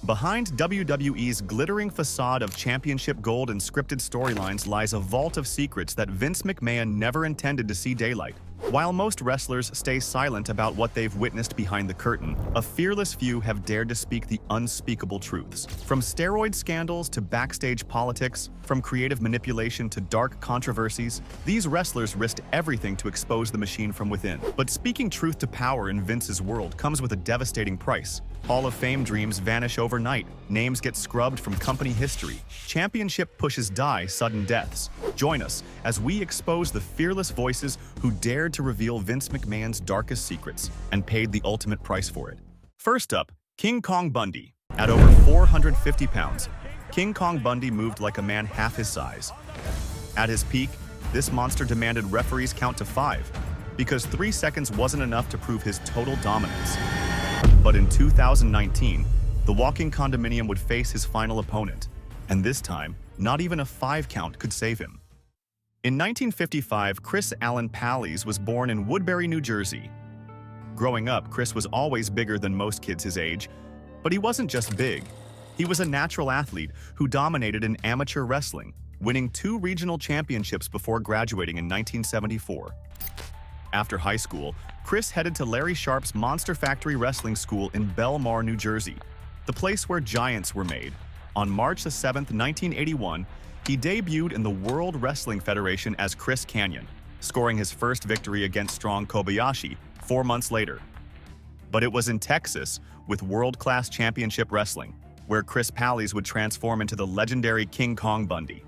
Behind WWE's glittering facade of championship gold and scripted storylines lies a vault of secrets that Vince McMahon never intended to see daylight. While most wrestlers stay silent about what they've witnessed behind the curtain, a fearless few have dared to speak the unspeakable truths. From steroid scandals to backstage politics, from creative manipulation to dark controversies, these wrestlers risked everything to expose the machine from within. But speaking truth to power in Vince's world comes with a devastating price. Hall of Fame dreams vanish overnight, names get scrubbed from company history, championship pushes die sudden deaths. Join us as we expose the fearless voices who dared to reveal Vince McMahon's darkest secrets and paid the ultimate price for it. First up, King Kong Bundy. At over 450 pounds, King Kong Bundy moved like a man half his size. At his peak, this monster demanded referees count to 5, because 3 seconds wasn't enough to prove his total dominance. But in 2019, the walking condominium would face his final opponent, and this time, not even a 5 count could save him. In 1955, Chris Allen Pallies was born in Woodbury, New Jersey. Growing up, Chris was always bigger than most kids his age, but he wasn't just big. He was a natural athlete who dominated in amateur wrestling, winning 2 regional championships before graduating in 1974. After high school, Chris headed to Larry Sharp's Monster Factory Wrestling School in Belmar, New Jersey, the place where giants were made. On March 7, 1981, he debuted in the World Wrestling Federation as Chris Kanyon, scoring his first victory against Strong Kobayashi 4 months later. But it was in Texas, with world-class championship wrestling, where Chris Pallies would transform into the legendary King Kong Bundy.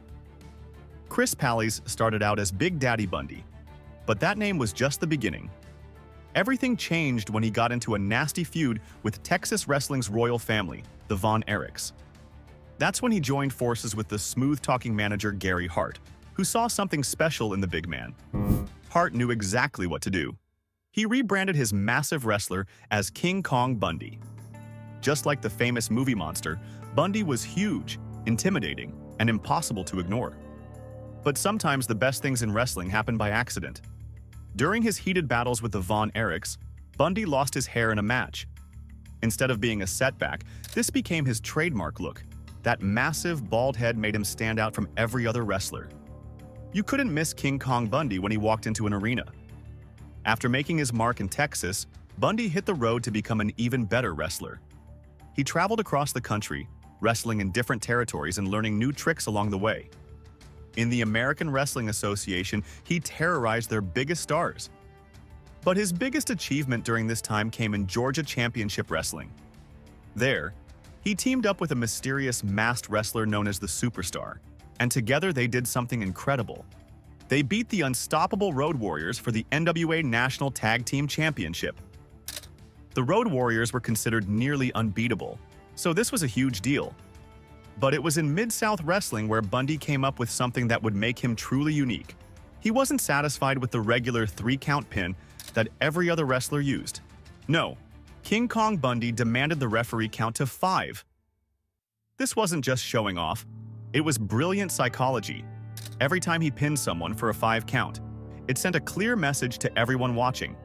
Chris Pallies started out as Big Daddy Bundy, but that name was just the beginning. Everything changed when he got into a nasty feud with Texas wrestling's royal family, the Von Erichs. That's when he joined forces with the smooth-talking manager Gary Hart, who saw something special in the big man. Hart knew exactly what to do. He rebranded his massive wrestler as King Kong Bundy. Just like the famous movie monster, Bundy was huge, intimidating, and impossible to ignore. But sometimes the best things in wrestling happen by accident. During his heated battles with the Von Erichs, Bundy lost his hair in a match. Instead of being a setback, this became his trademark look. That massive, bald head made him stand out from every other wrestler. You couldn't miss King Kong Bundy when he walked into an arena. After making his mark in Texas, Bundy hit the road to become an even better wrestler. He traveled across the country, wrestling in different territories and learning new tricks along the way. In the American Wrestling Association, he terrorized their biggest stars. But his biggest achievement during this time came in Georgia Championship Wrestling. There, he teamed up with a mysterious masked wrestler known as the Superstar, and together they did something incredible. They beat the unstoppable Road Warriors for the NWA National Tag Team Championship. The Road Warriors were considered nearly unbeatable, so this was a huge deal. But it was in Mid-South Wrestling where Bundy came up with something that would make him truly unique. He wasn't satisfied with the regular 3-count pin that every other wrestler used. No, King Kong Bundy demanded the referee count to 5. This wasn't just showing off, it was brilliant psychology. Every time he pinned someone for a 5 count, it sent a clear message to everyone watching.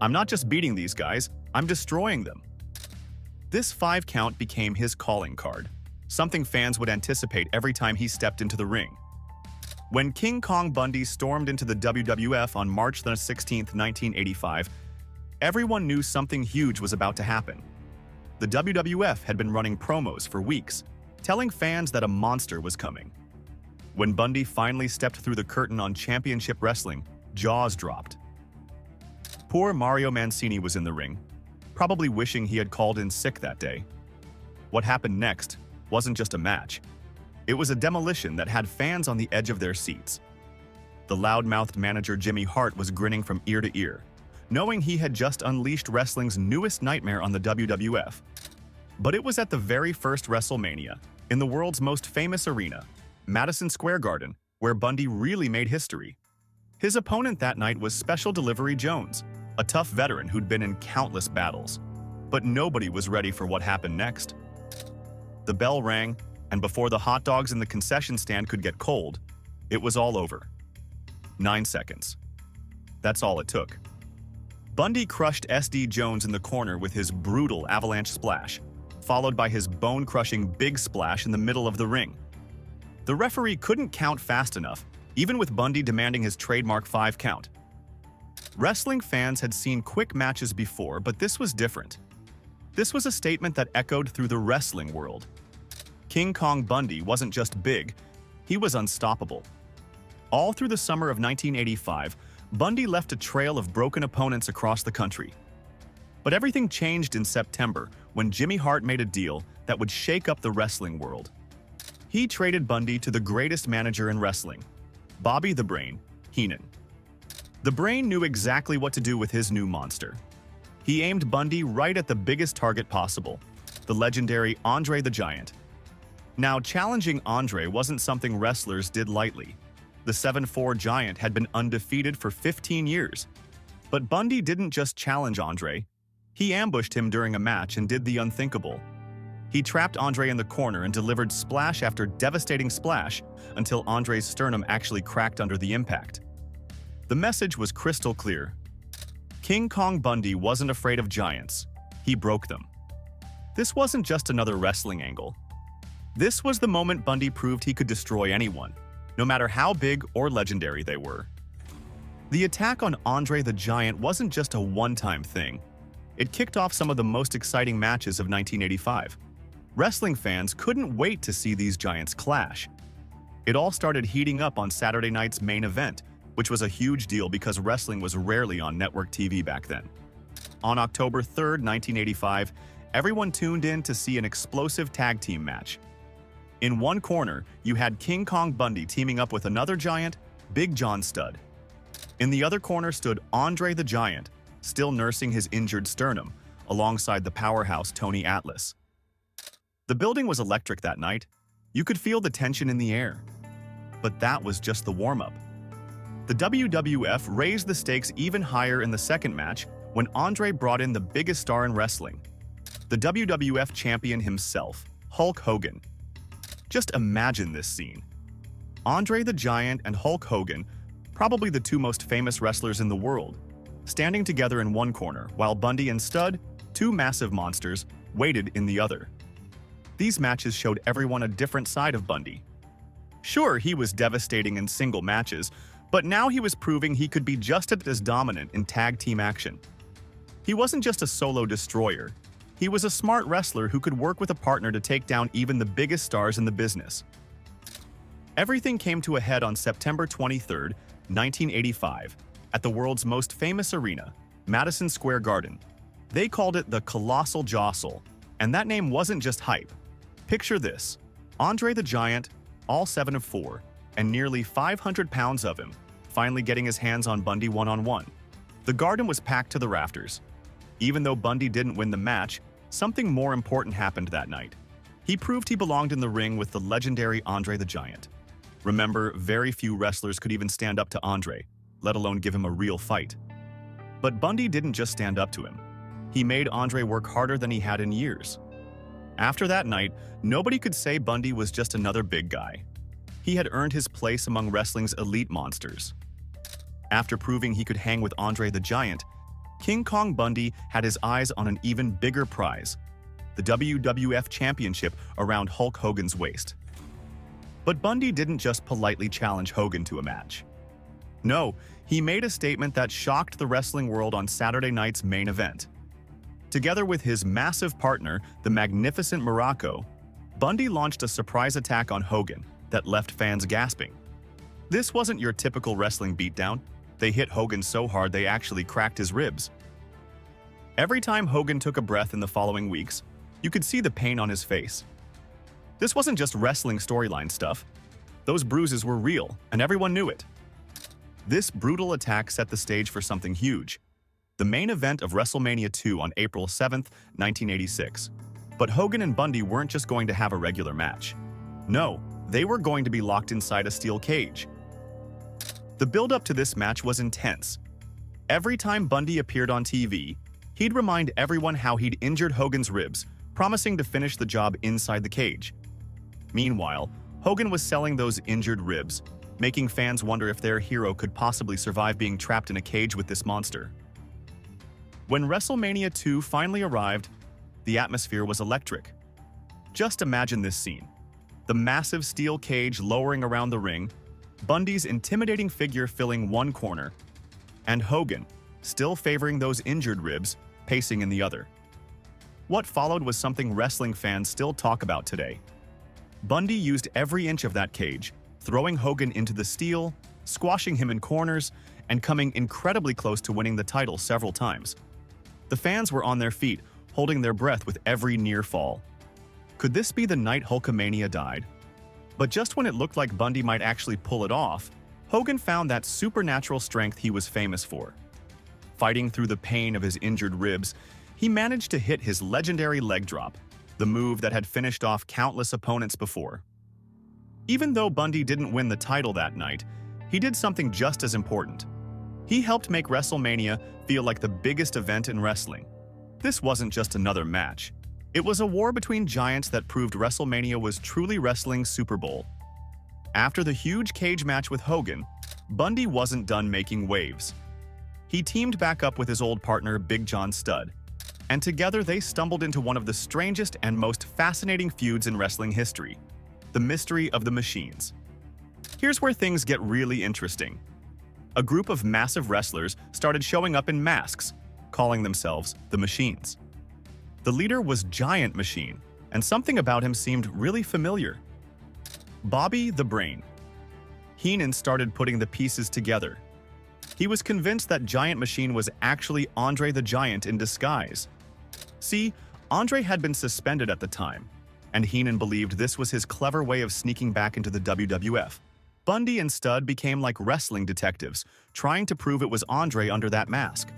I'm not just beating these guys, I'm destroying them. This 5 count became his calling card, something fans would anticipate every time he stepped into the ring. When King Kong Bundy stormed into the WWF on March 16, 1985, everyone knew something huge was about to happen. The WWF had been running promos for weeks, telling fans that a monster was coming. When Bundy finally stepped through the curtain on Championship Wrestling, jaws dropped. Poor Mario Mancini was in the ring, probably wishing he had called in sick that day. What happened next wasn't just a match. It was a demolition that had fans on the edge of their seats. The loud-mouthed manager Jimmy Hart was grinning from ear to ear, knowing he had just unleashed wrestling's newest nightmare on the WWF. But it was at the very first WrestleMania, in the world's most famous arena, Madison Square Garden, where Bundy really made history. His opponent that night was Special Delivery Jones, a tough veteran who'd been in countless battles. But nobody was ready for what happened next. The bell rang, and before the hot dogs in the concession stand could get cold, it was all over. 9 seconds. That's all it took. Bundy crushed SD Jones in the corner with his brutal avalanche splash. followed by his bone-crushing big splash in the middle of the ring. The referee couldn't count fast enough, even with Bundy demanding his trademark 5 count. Wrestling fans had seen quick matches before, but this was different. This was a statement that echoed through the wrestling world. King Kong Bundy wasn't just big, he was unstoppable. All through the summer of 1985, Bundy left a trail of broken opponents across the country. But everything changed in September when Jimmy Hart made a deal that would shake up the wrestling world. He traded Bundy to the greatest manager in wrestling, Bobby "The Brain" Heenan. The Brain knew exactly what to do with his new monster. He aimed Bundy right at the biggest target possible, the legendary Andre the Giant. Now, challenging Andre wasn't something wrestlers did lightly. The 7'4" Giant had been undefeated for 15 years. But Bundy didn't just challenge Andre. He ambushed him during a match and did the unthinkable. He trapped Andre in the corner and delivered splash after devastating splash until Andre's sternum actually cracked under the impact. The message was crystal clear. King Kong Bundy wasn't afraid of giants. He broke them. This wasn't just another wrestling angle. This was the moment Bundy proved he could destroy anyone, no matter how big or legendary they were. The attack on Andre the Giant wasn't just a one-time thing. It kicked off some of the most exciting matches of 1985. Wrestling fans couldn't wait to see these giants clash. It all started heating up on Saturday night's main event, which was a huge deal because wrestling was rarely on network TV back then. On October 3, 1985, everyone tuned in to see an explosive tag team match. In one corner, you had King Kong Bundy teaming up with another giant, Big John Studd. In the other corner stood Andre the Giant, still nursing his injured sternum, alongside the powerhouse Tony Atlas. The building was electric that night. You could feel the tension in the air. But that was just the warm-up. The WWF raised the stakes even higher in the second match when Andre brought in the biggest star in wrestling, the WWF champion himself, Hulk Hogan. Just imagine this scene. Andre the Giant and Hulk Hogan, probably the two most famous wrestlers in the world, standing together in one corner, while Bundy and Studd, two massive monsters, waited in the other. These matches showed everyone a different side of Bundy. Sure, he was devastating in single matches, but now he was proving he could be just as dominant in tag team action. He wasn't just a solo destroyer. He was a smart wrestler who could work with a partner to take down even the biggest stars in the business. Everything came to a head on September 23, 1985, at the world's most famous arena, Madison Square Garden. They called it the Colossal Jostle, and that name wasn't just hype. Picture this: Andre the Giant, all 7'4", and nearly 500 pounds of him, finally getting his hands on Bundy one-on-one. The garden was packed to the rafters. Even though Bundy didn't win the match, something more important happened that night. He proved he belonged in the ring with the legendary Andre the Giant. Remember, very few wrestlers could even stand up to Andre, let alone give him a real fight. But Bundy didn't just stand up to him. He made Andre work harder than he had in years. After that night, nobody could say Bundy was just another big guy. He had earned his place among wrestling's elite monsters. After proving he could hang with Andre the Giant, King Kong Bundy had his eyes on an even bigger prize, the WWF Championship around Hulk Hogan's waist. But Bundy didn't just politely challenge Hogan to a match. No, he made a statement that shocked the wrestling world on Saturday night's main event. Together with his massive partner, the Magnificent Muraco, Bundy launched a surprise attack on Hogan that left fans gasping. This wasn't your typical wrestling beatdown. They hit Hogan so hard they actually cracked his ribs. Every time Hogan took a breath in the following weeks, you could see the pain on his face. This wasn't just wrestling storyline stuff. Those bruises were real, and everyone knew it. This brutal attack set the stage for something huge, the main event of WrestleMania 2 on April 7, 1986. But Hogan and Bundy weren't just going to have a regular match. No, they were going to be locked inside a steel cage. The build-up to this match was intense. Every time Bundy appeared on TV, he'd remind everyone how he'd injured Hogan's ribs, promising to finish the job inside the cage. Meanwhile, Hogan was selling those injured ribs, making fans wonder if their hero could possibly survive being trapped in a cage with this monster. When WrestleMania 2 finally arrived, the atmosphere was electric. Just imagine this scene. The massive steel cage lowering around the ring, Bundy's intimidating figure filling one corner, and Hogan, still favoring those injured ribs, pacing in the other. What followed was something wrestling fans still talk about today. Bundy used every inch of that cage, throwing Hogan into the steel, squashing him in corners, and coming incredibly close to winning the title several times. The fans were on their feet, holding their breath with every near fall. Could this be the night Hulkamania died? But just when it looked like Bundy might actually pull it off, Hogan found that supernatural strength he was famous for. Fighting through the pain of his injured ribs, he managed to hit his legendary leg drop, the move that had finished off countless opponents before. Even though Bundy didn't win the title that night, he did something just as important. He helped make WrestleMania feel like the biggest event in wrestling. This wasn't just another match. It was a war between giants that proved WrestleMania was truly wrestling's Super Bowl. After the huge cage match with Hogan, Bundy wasn't done making waves. He teamed back up with his old partner Big John Studd, and together they stumbled into one of the strangest and most fascinating feuds in wrestling history, the mystery of the Machines. Here's where things get really interesting. A group of massive wrestlers started showing up in masks, calling themselves the Machines. The leader was Giant Machine, and something about him seemed really familiar. Bobby the Brain. Heenan started putting the pieces together. He was convinced that Giant Machine was actually Andre the Giant in disguise. See, Andre had been suspended at the time, and Heenan believed this was his clever way of sneaking back into the WWF. Bundy and Studd became like wrestling detectives, trying to prove it was Andre under that mask.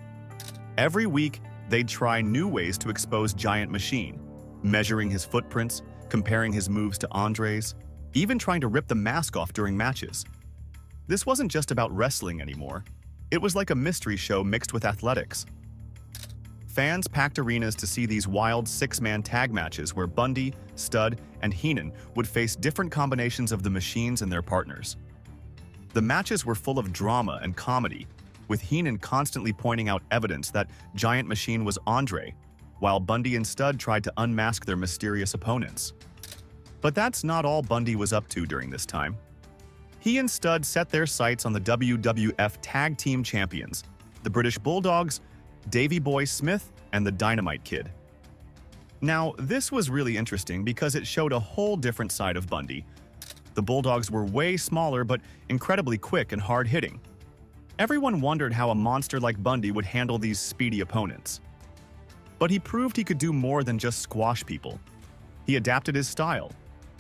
Every week, they'd try new ways to expose Giant Machine, measuring his footprints, comparing his moves to Andre's, even trying to rip the mask off during matches. This wasn't just about wrestling anymore. It was like a mystery show mixed with athletics. Fans packed arenas to see these wild six-man tag matches where Bundy, Studd, and Heenan would face different combinations of the Machines and their partners. The matches were full of drama and comedy, with Heenan constantly pointing out evidence that Giant Machine was Andre, while Bundy and Studd tried to unmask their mysterious opponents. But that's not all Bundy was up to during this time. He and Studd set their sights on the WWF Tag Team Champions, the British Bulldogs, Davey Boy Smith, and the Dynamite Kid. Now, this was really interesting because it showed a whole different side of Bundy. The Bulldogs were way smaller but incredibly quick and hard-hitting. Everyone wondered how a monster like Bundy would handle these speedy opponents. But he proved he could do more than just squash people. He adapted his style,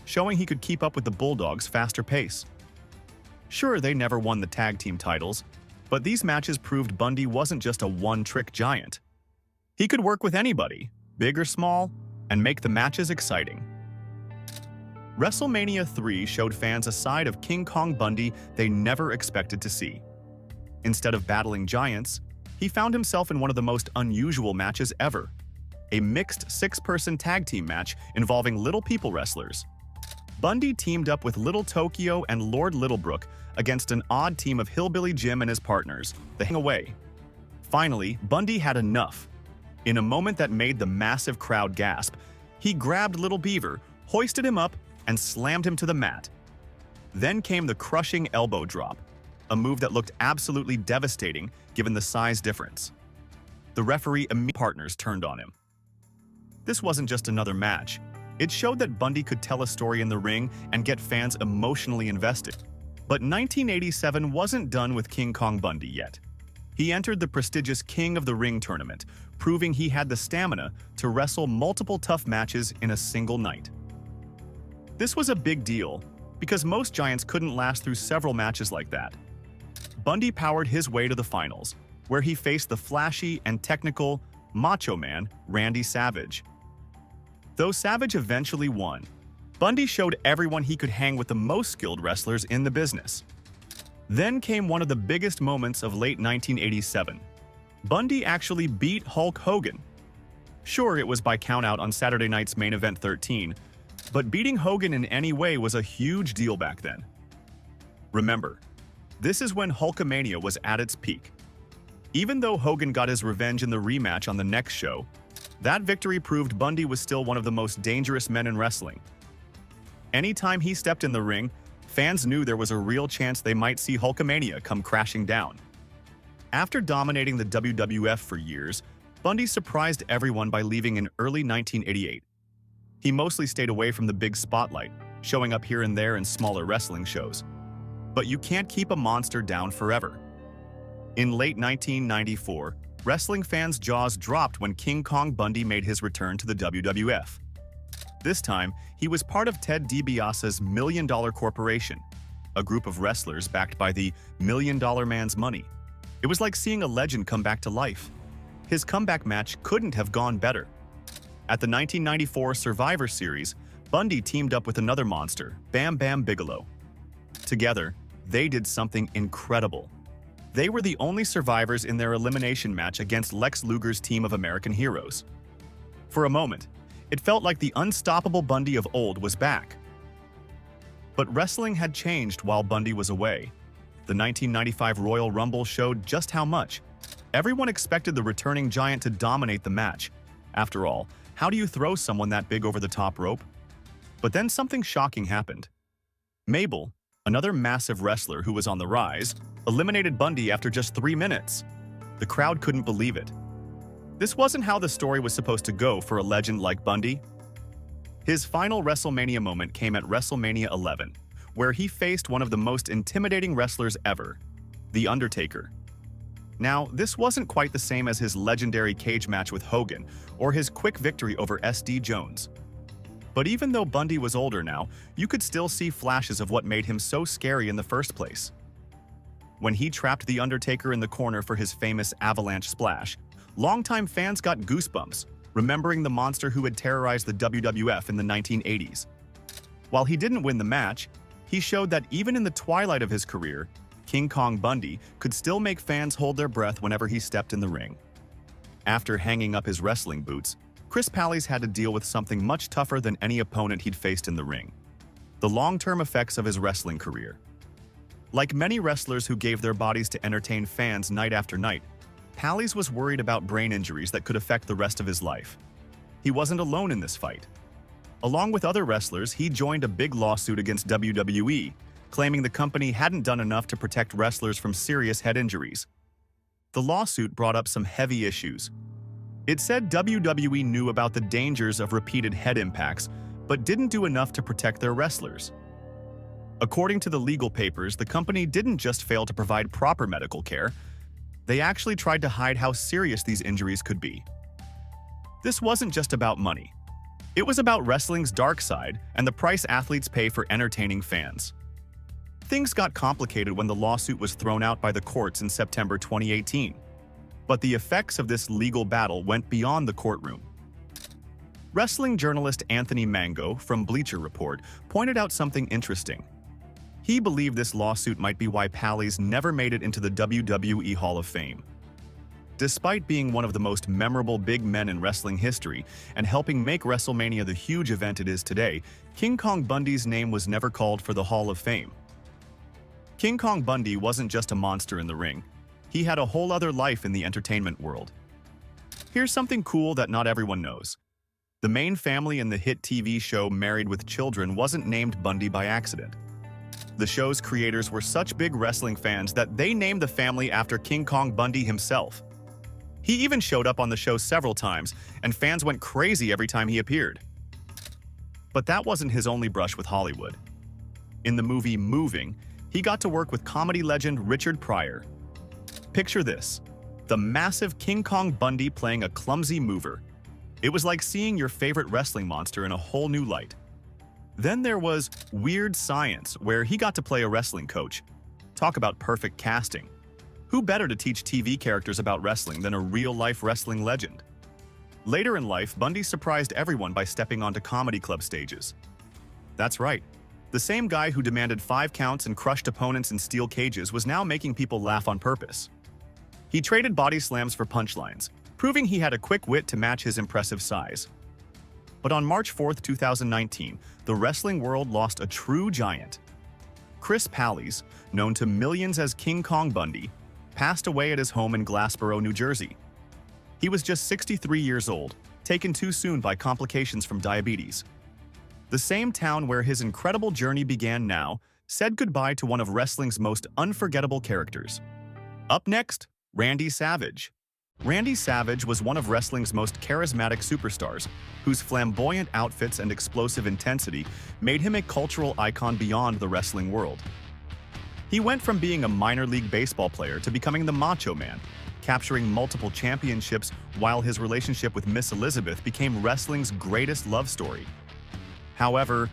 showing he could keep up with the Bulldogs' faster pace. Sure, they never won the tag team titles, but these matches proved Bundy wasn't just a one-trick giant. He could work with anybody, big or small, and make the matches exciting. WrestleMania 3 showed fans a side of King Kong Bundy they never expected to see. Instead of battling giants, he found himself in one of the most unusual matches ever, a mixed six-person tag team match involving Little People wrestlers. Bundy teamed up with Little Tokyo and Lord Littlebrook against an odd team of Hillbilly Jim and his partners, the Hang Away. Finally, Bundy had enough. In a moment that made the massive crowd gasp, he grabbed Little Beaver, hoisted him up, and slammed him to the mat. Then came the crushing elbow drop, a move that looked absolutely devastating given the size difference. The referee and partners turned on him. This wasn't just another match. It showed that Bundy could tell a story in the ring and get fans emotionally invested. But 1987 wasn't done with King Kong Bundy yet. He entered the prestigious King of the Ring tournament, proving he had the stamina to wrestle multiple tough matches in a single night. This was a big deal, because most giants couldn't last through several matches like that. Bundy powered his way to the finals, where he faced the flashy and technical Macho Man, Randy Savage. Though Savage eventually won, Bundy showed everyone he could hang with the most skilled wrestlers in the business. Then came one of the biggest moments of late 1987. Bundy actually beat Hulk Hogan. Sure, it was by countout on Saturday night's Main Event 13, but beating Hogan in any way was a huge deal back then. Remember, this is when Hulkamania was at its peak. Even though Hogan got his revenge in the rematch on the next show, That victory proved Bundy was still one of the most dangerous men in wrestling. Anytime he stepped in the ring, fans knew there was a real chance they might see Hulkamania come crashing down. After dominating the WWF for years, Bundy surprised everyone by leaving in early 1988. He mostly stayed away from the big spotlight, showing up here and there in smaller wrestling shows. But you can't keep a monster down forever. In late 1994, wrestling fans' jaws dropped when King Kong Bundy made his return to the WWF. This time, he was part of Ted DiBiase's $1 Million Corporation, a group of wrestlers backed by the $1 Million Man's money. It was like seeing a legend come back to life. His comeback match couldn't have gone better. At the 1994 Survivor Series, Bundy teamed up with another monster, Bam Bam Bigalow. Together, they did something incredible. They were the only survivors in their elimination match against Lex Luger's team of American heroes. For a moment, it felt like the unstoppable Bundy of old was back. But wrestling had changed while Bundy was away. The 1995 Royal Rumble showed just how much. Everyone expected the returning giant to dominate the match. After all, how do you throw someone that big over the top rope? But then something shocking happened. Mabel, another massive wrestler who was on the rise, eliminated Bundy after just 3 minutes. The crowd couldn't believe it. This wasn't how the story was supposed to go for a legend like Bundy. His final WrestleMania moment came at WrestleMania 11, where he faced one of the most intimidating wrestlers ever, The Undertaker. Now, this wasn't quite the same as his legendary cage match with Hogan or his quick victory over S.D. Jones. But even though Bundy was older now, you could still see flashes of what made him so scary in the first place. When he trapped The Undertaker in the corner for his famous avalanche splash, longtime fans got goosebumps, remembering the monster who had terrorized the WWF in the 1980s. While he didn't win the match, he showed that even in the twilight of his career, King Kong Bundy could still make fans hold their breath whenever he stepped in the ring. After hanging up his wrestling boots, Chris Pallies had to deal with something much tougher than any opponent he'd faced in the ring: the long-term effects of his wrestling career. Like many wrestlers who gave their bodies to entertain fans night after night, Pallies was worried about brain injuries that could affect the rest of his life. He wasn't alone in this fight. Along with other wrestlers, he joined a big lawsuit against WWE, claiming the company hadn't done enough to protect wrestlers from serious head injuries. The lawsuit brought up some heavy issues. It said WWE knew about the dangers of repeated head impacts, but didn't do enough to protect their wrestlers. According to the legal papers, the company didn't just fail to provide proper medical care, they actually tried to hide how serious these injuries could be. This wasn't just about money. It was about wrestling's dark side and the price athletes pay for entertaining fans. Things got complicated when the lawsuit was thrown out by the courts in September 2018. But the effects of this legal battle went beyond the courtroom. Wrestling journalist Anthony Mango from Bleacher Report pointed out something interesting. He believed this lawsuit might be why Pallies never made it into the WWE Hall of Fame. Despite being one of the most memorable big men in wrestling history and helping make WrestleMania the huge event it is today, King Kong Bundy's name was never called for the Hall of Fame. King Kong Bundy wasn't just a monster in the ring. He had a whole other life in the entertainment world. Here's something cool that not everyone knows. The main family in the hit TV show Married with Children wasn't named Bundy by accident. The show's creators were such big wrestling fans that they named the family after King Kong Bundy himself. He even showed up on the show several times, and fans went crazy every time he appeared. But that wasn't his only brush with Hollywood. In the movie Moving, he got to work with comedy legend Richard Pryor. Picture this: the massive King Kong Bundy playing a clumsy mover. It was like seeing your favorite wrestling monster in a whole new light. Then there was Weird Science, where he got to play a wrestling coach. Talk about perfect casting. Who better to teach TV characters about wrestling than a real-life wrestling legend? Later in life, Bundy surprised everyone by stepping onto comedy club stages. That's right. The same guy who demanded 5 counts and crushed opponents in steel cages was now making people laugh on purpose. He traded body slams for punchlines, proving he had a quick wit to match his impressive size. But on March 4, 2019, the wrestling world lost a true giant. Chris Pallies, known to millions as King Kong Bundy, passed away at his home in Glassboro, New Jersey. He was just 63 years old, taken too soon by complications from diabetes. The same town where his incredible journey began now said goodbye to one of wrestling's most unforgettable characters. Up next, Randy Savage. Randy Savage was one of wrestling's most charismatic superstars, whose flamboyant outfits and explosive intensity made him a cultural icon beyond the wrestling world. He went from being a minor league baseball player to becoming the Macho Man, capturing multiple championships while his relationship with Miss Elizabeth became wrestling's greatest love story. However,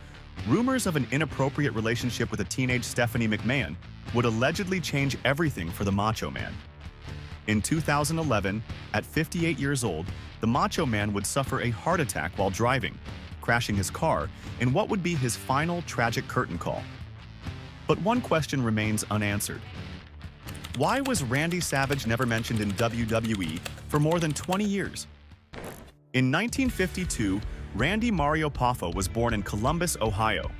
rumors of an inappropriate relationship with a teenage Stephanie McMahon would allegedly change everything for the Macho Man. In 2011, at 58 years old, the Macho Man would suffer a heart attack while driving, crashing his car in what would be his final tragic curtain call. But one question remains unanswered. Why was Randy Savage never mentioned in WWE for more than 20 years? In 1952, Randy Mario Poffo was born in Columbus, Ohio.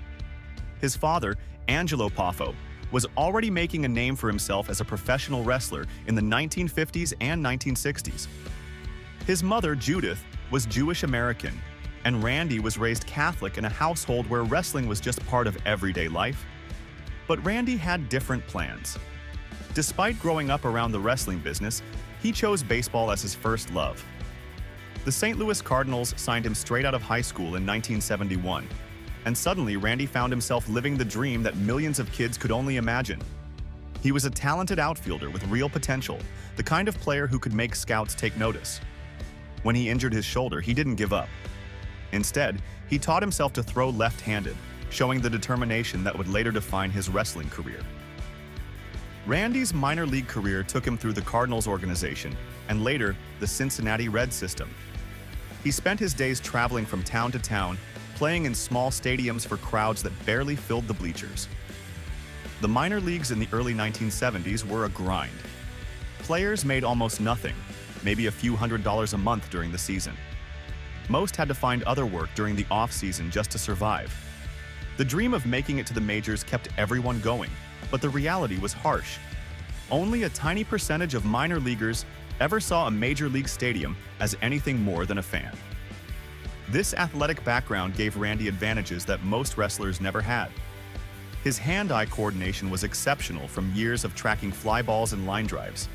His father, Angelo Poffo, was already making a name for himself as a professional wrestler in the 1950s and 1960s. His mother, Judith, was Jewish American, and Randy was raised Catholic in a household where wrestling was just part of everyday life. But Randy had different plans. Despite growing up around the wrestling business, he chose baseball as his first love. The St. Louis Cardinals signed him straight out of high school in 1971, and suddenly Randy found himself living the dream that millions of kids could only imagine. He was a talented outfielder with real potential, the kind of player who could make scouts take notice. When he injured his shoulder, he didn't give up. Instead, he taught himself to throw left-handed, showing the determination that would later define his wrestling career. Randy's minor league career took him through the Cardinals organization and later the Cincinnati Reds system. He spent his days traveling from town to town, playing in small stadiums for crowds that barely filled the bleachers. The minor leagues in the early 1970s were a grind. Players made almost nothing, maybe a few $100s a month during the season. Most had to find other work during the off-season just to survive. The dream of making it to the majors kept everyone going, but the reality was harsh. Only a tiny percentage of minor leaguers ever saw a major league stadium as anything more than a fan. This athletic background gave Randy advantages that most wrestlers never had. His hand-eye coordination was exceptional from years of tracking fly balls and line drives.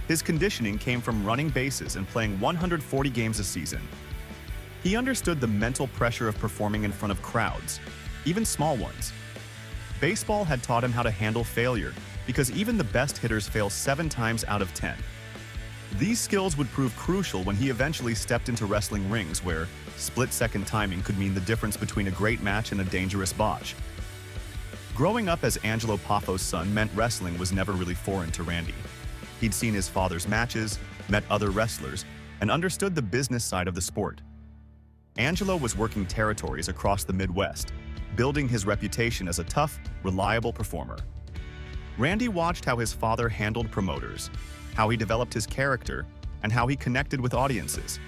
His conditioning came from running bases and playing 140 games a season. He understood the mental pressure of performing in front of crowds, even small ones. Baseball had taught him how to handle failure, because even the best hitters fail 7 times out of 10. These skills would prove crucial when he eventually stepped into wrestling rings where split-second timing could mean the difference between a great match and a dangerous botch. Growing up as Angelo Poffo's son meant wrestling was never really foreign to Randy. He'd seen his father's matches, met other wrestlers, and understood the business side of the sport. Angelo was working territories across the Midwest, building his reputation as a tough, reliable performer. Randy watched how his father handled promoters, how he developed his character, and how he connected with audiences.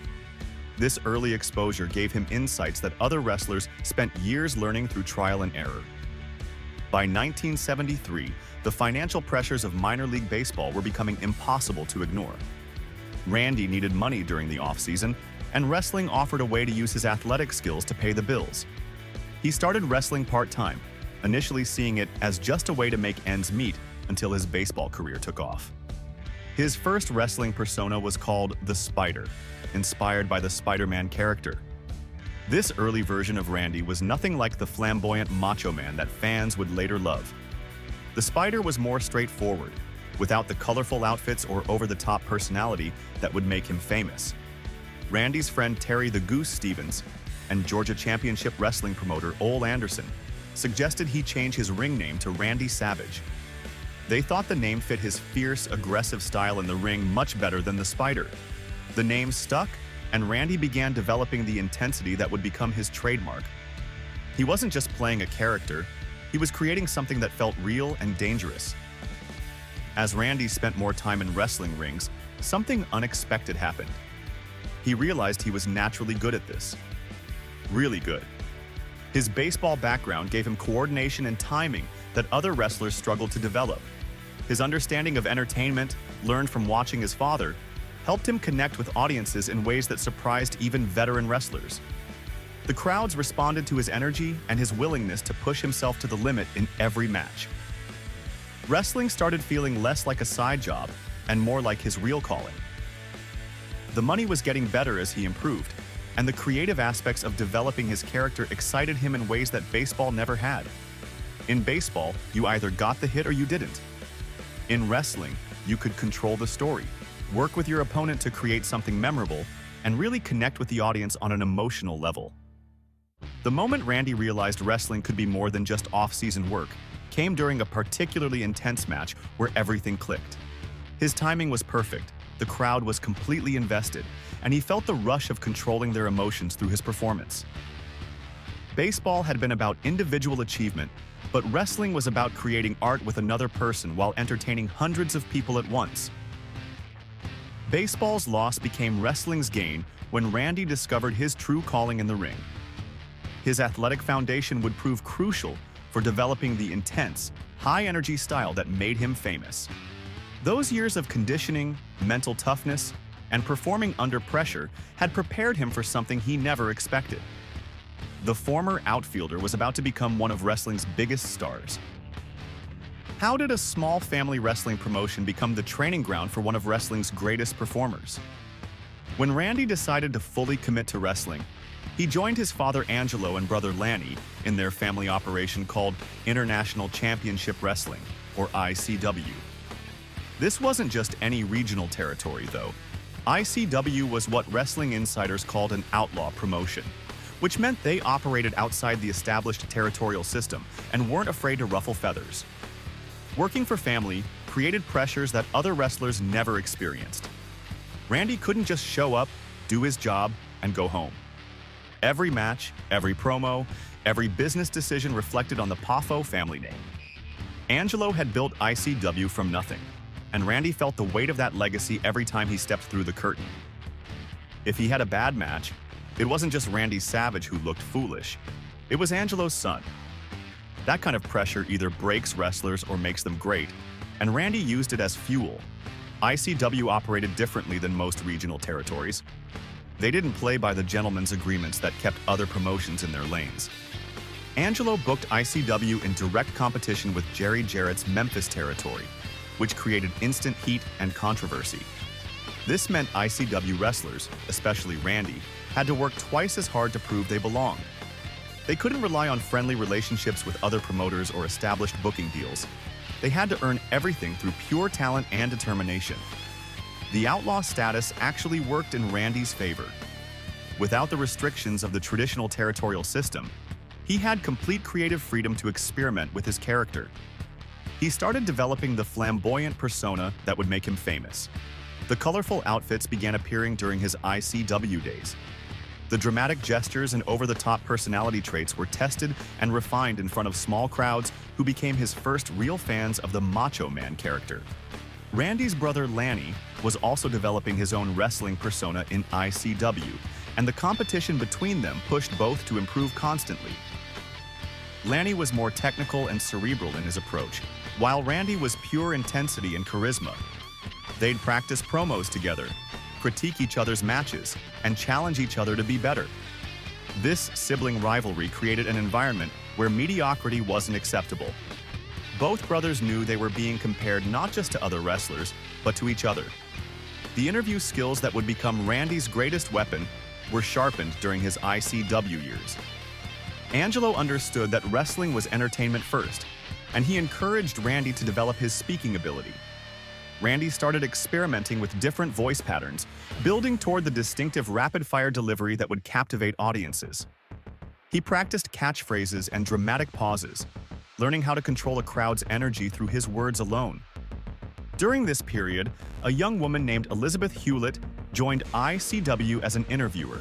This early exposure gave him insights that other wrestlers spent years learning through trial and error. By 1973, the financial pressures of minor league baseball were becoming impossible to ignore. Randy needed money during the off-season, and wrestling offered a way to use his athletic skills to pay the bills. He started wrestling part-time, initially seeing it as just a way to make ends meet until his baseball career took off. His first wrestling persona was called the Spider, inspired by the Spider-Man character. This early version of Randy was nothing like the flamboyant Macho Man that fans would later love. The Spider was more straightforward, without the colorful outfits or over-the-top personality that would make him famous. Randy's friend Terry the Goose Stevens and Georgia Championship Wrestling promoter Ole Anderson suggested he change his ring name to Randy Savage. They thought the name fit his fierce, aggressive style in the ring much better than the Spider. The name stuck, and Randy began developing the intensity that would become his trademark. He wasn't just playing a character, he was creating something that felt real and dangerous. As Randy spent more time in wrestling rings, something unexpected happened. He realized he was naturally good at this. Really good. His baseball background gave him coordination and timing that other wrestlers struggled to develop. His understanding of entertainment, learned from watching his father, helped him connect with audiences in ways that surprised even veteran wrestlers. The crowds responded to his energy and his willingness to push himself to the limit in every match. Wrestling started feeling less like a side job and more like his real calling. The money was getting better as he improved, and the creative aspects of developing his character excited him in ways that baseball never had. In baseball, you either got the hit or you didn't. In wrestling, you could control the story, work with your opponent to create something memorable, and really connect with the audience on an emotional level. The moment Randy realized wrestling could be more than just off-season work came during a particularly intense match where everything clicked. His timing was perfect, the crowd was completely invested, and he felt the rush of controlling their emotions through his performance. Baseball had been about individual achievement, but wrestling was about creating art with another person while entertaining hundreds of people at once. Baseball's loss became wrestling's gain when Randy discovered his true calling in the ring. His athletic foundation would prove crucial for developing the intense, high-energy style that made him famous. Those years of conditioning, mental toughness, and performing under pressure had prepared him for something he never expected. The former outfielder was about to become one of wrestling's biggest stars. How did a small family wrestling promotion become the training ground for one of wrestling's greatest performers? When Randy decided to fully commit to wrestling, he joined his father Angelo and brother Lanny in their family operation called International Championship Wrestling, or ICW. This wasn't just any regional territory, though. ICW was what wrestling insiders called an outlaw promotion, which meant they operated outside the established territorial system and weren't afraid to ruffle feathers. Working for family created pressures that other wrestlers never experienced. Randy couldn't just show up, do his job, and go home. Every match, every promo, every business decision reflected on the Poffo family name. Angelo had built ICW from nothing, and Randy felt the weight of that legacy every time he stepped through the curtain. If he had a bad match, it wasn't just Randy Savage who looked foolish. It was Angelo's son. That kind of pressure either breaks wrestlers or makes them great, and Randy used it as fuel. ICW operated differently than most regional territories. They didn't play by the gentleman's agreements that kept other promotions in their lanes. Angelo booked ICW in direct competition with Jerry Jarrett's Memphis territory, which created instant heat and controversy. This meant ICW wrestlers, especially Randy, had to work twice as hard to prove they belonged. They couldn't rely on friendly relationships with other promoters or established booking deals. They had to earn everything through pure talent and determination. The outlaw status actually worked in Randy's favor. Without the restrictions of the traditional territorial system, he had complete creative freedom to experiment with his character. He started developing the flamboyant persona that would make him famous. The colorful outfits began appearing during his ICW days. The dramatic gestures and over-the-top personality traits were tested and refined in front of small crowds who became his first real fans of the Macho Man character. Randy's brother Lanny was also developing his own wrestling persona in ICW, and the competition between them pushed both to improve constantly. Lanny was more technical and cerebral in his approach, while Randy was pure intensity and charisma. They'd practice promos together, critique each other's matches, and challenge each other to be better. This sibling rivalry created an environment where mediocrity wasn't acceptable. Both brothers knew they were being compared not just to other wrestlers, but to each other. The interview skills that would become Randy's greatest weapon were sharpened during his ICW years. Angelo understood that wrestling was entertainment first, and he encouraged Randy to develop his speaking ability. Randy started experimenting with different voice patterns, building toward the distinctive rapid-fire delivery that would captivate audiences. He practiced catchphrases and dramatic pauses, learning how to control a crowd's energy through his words alone. During this period, a young woman named Elizabeth Hewlett joined ICW as an interviewer.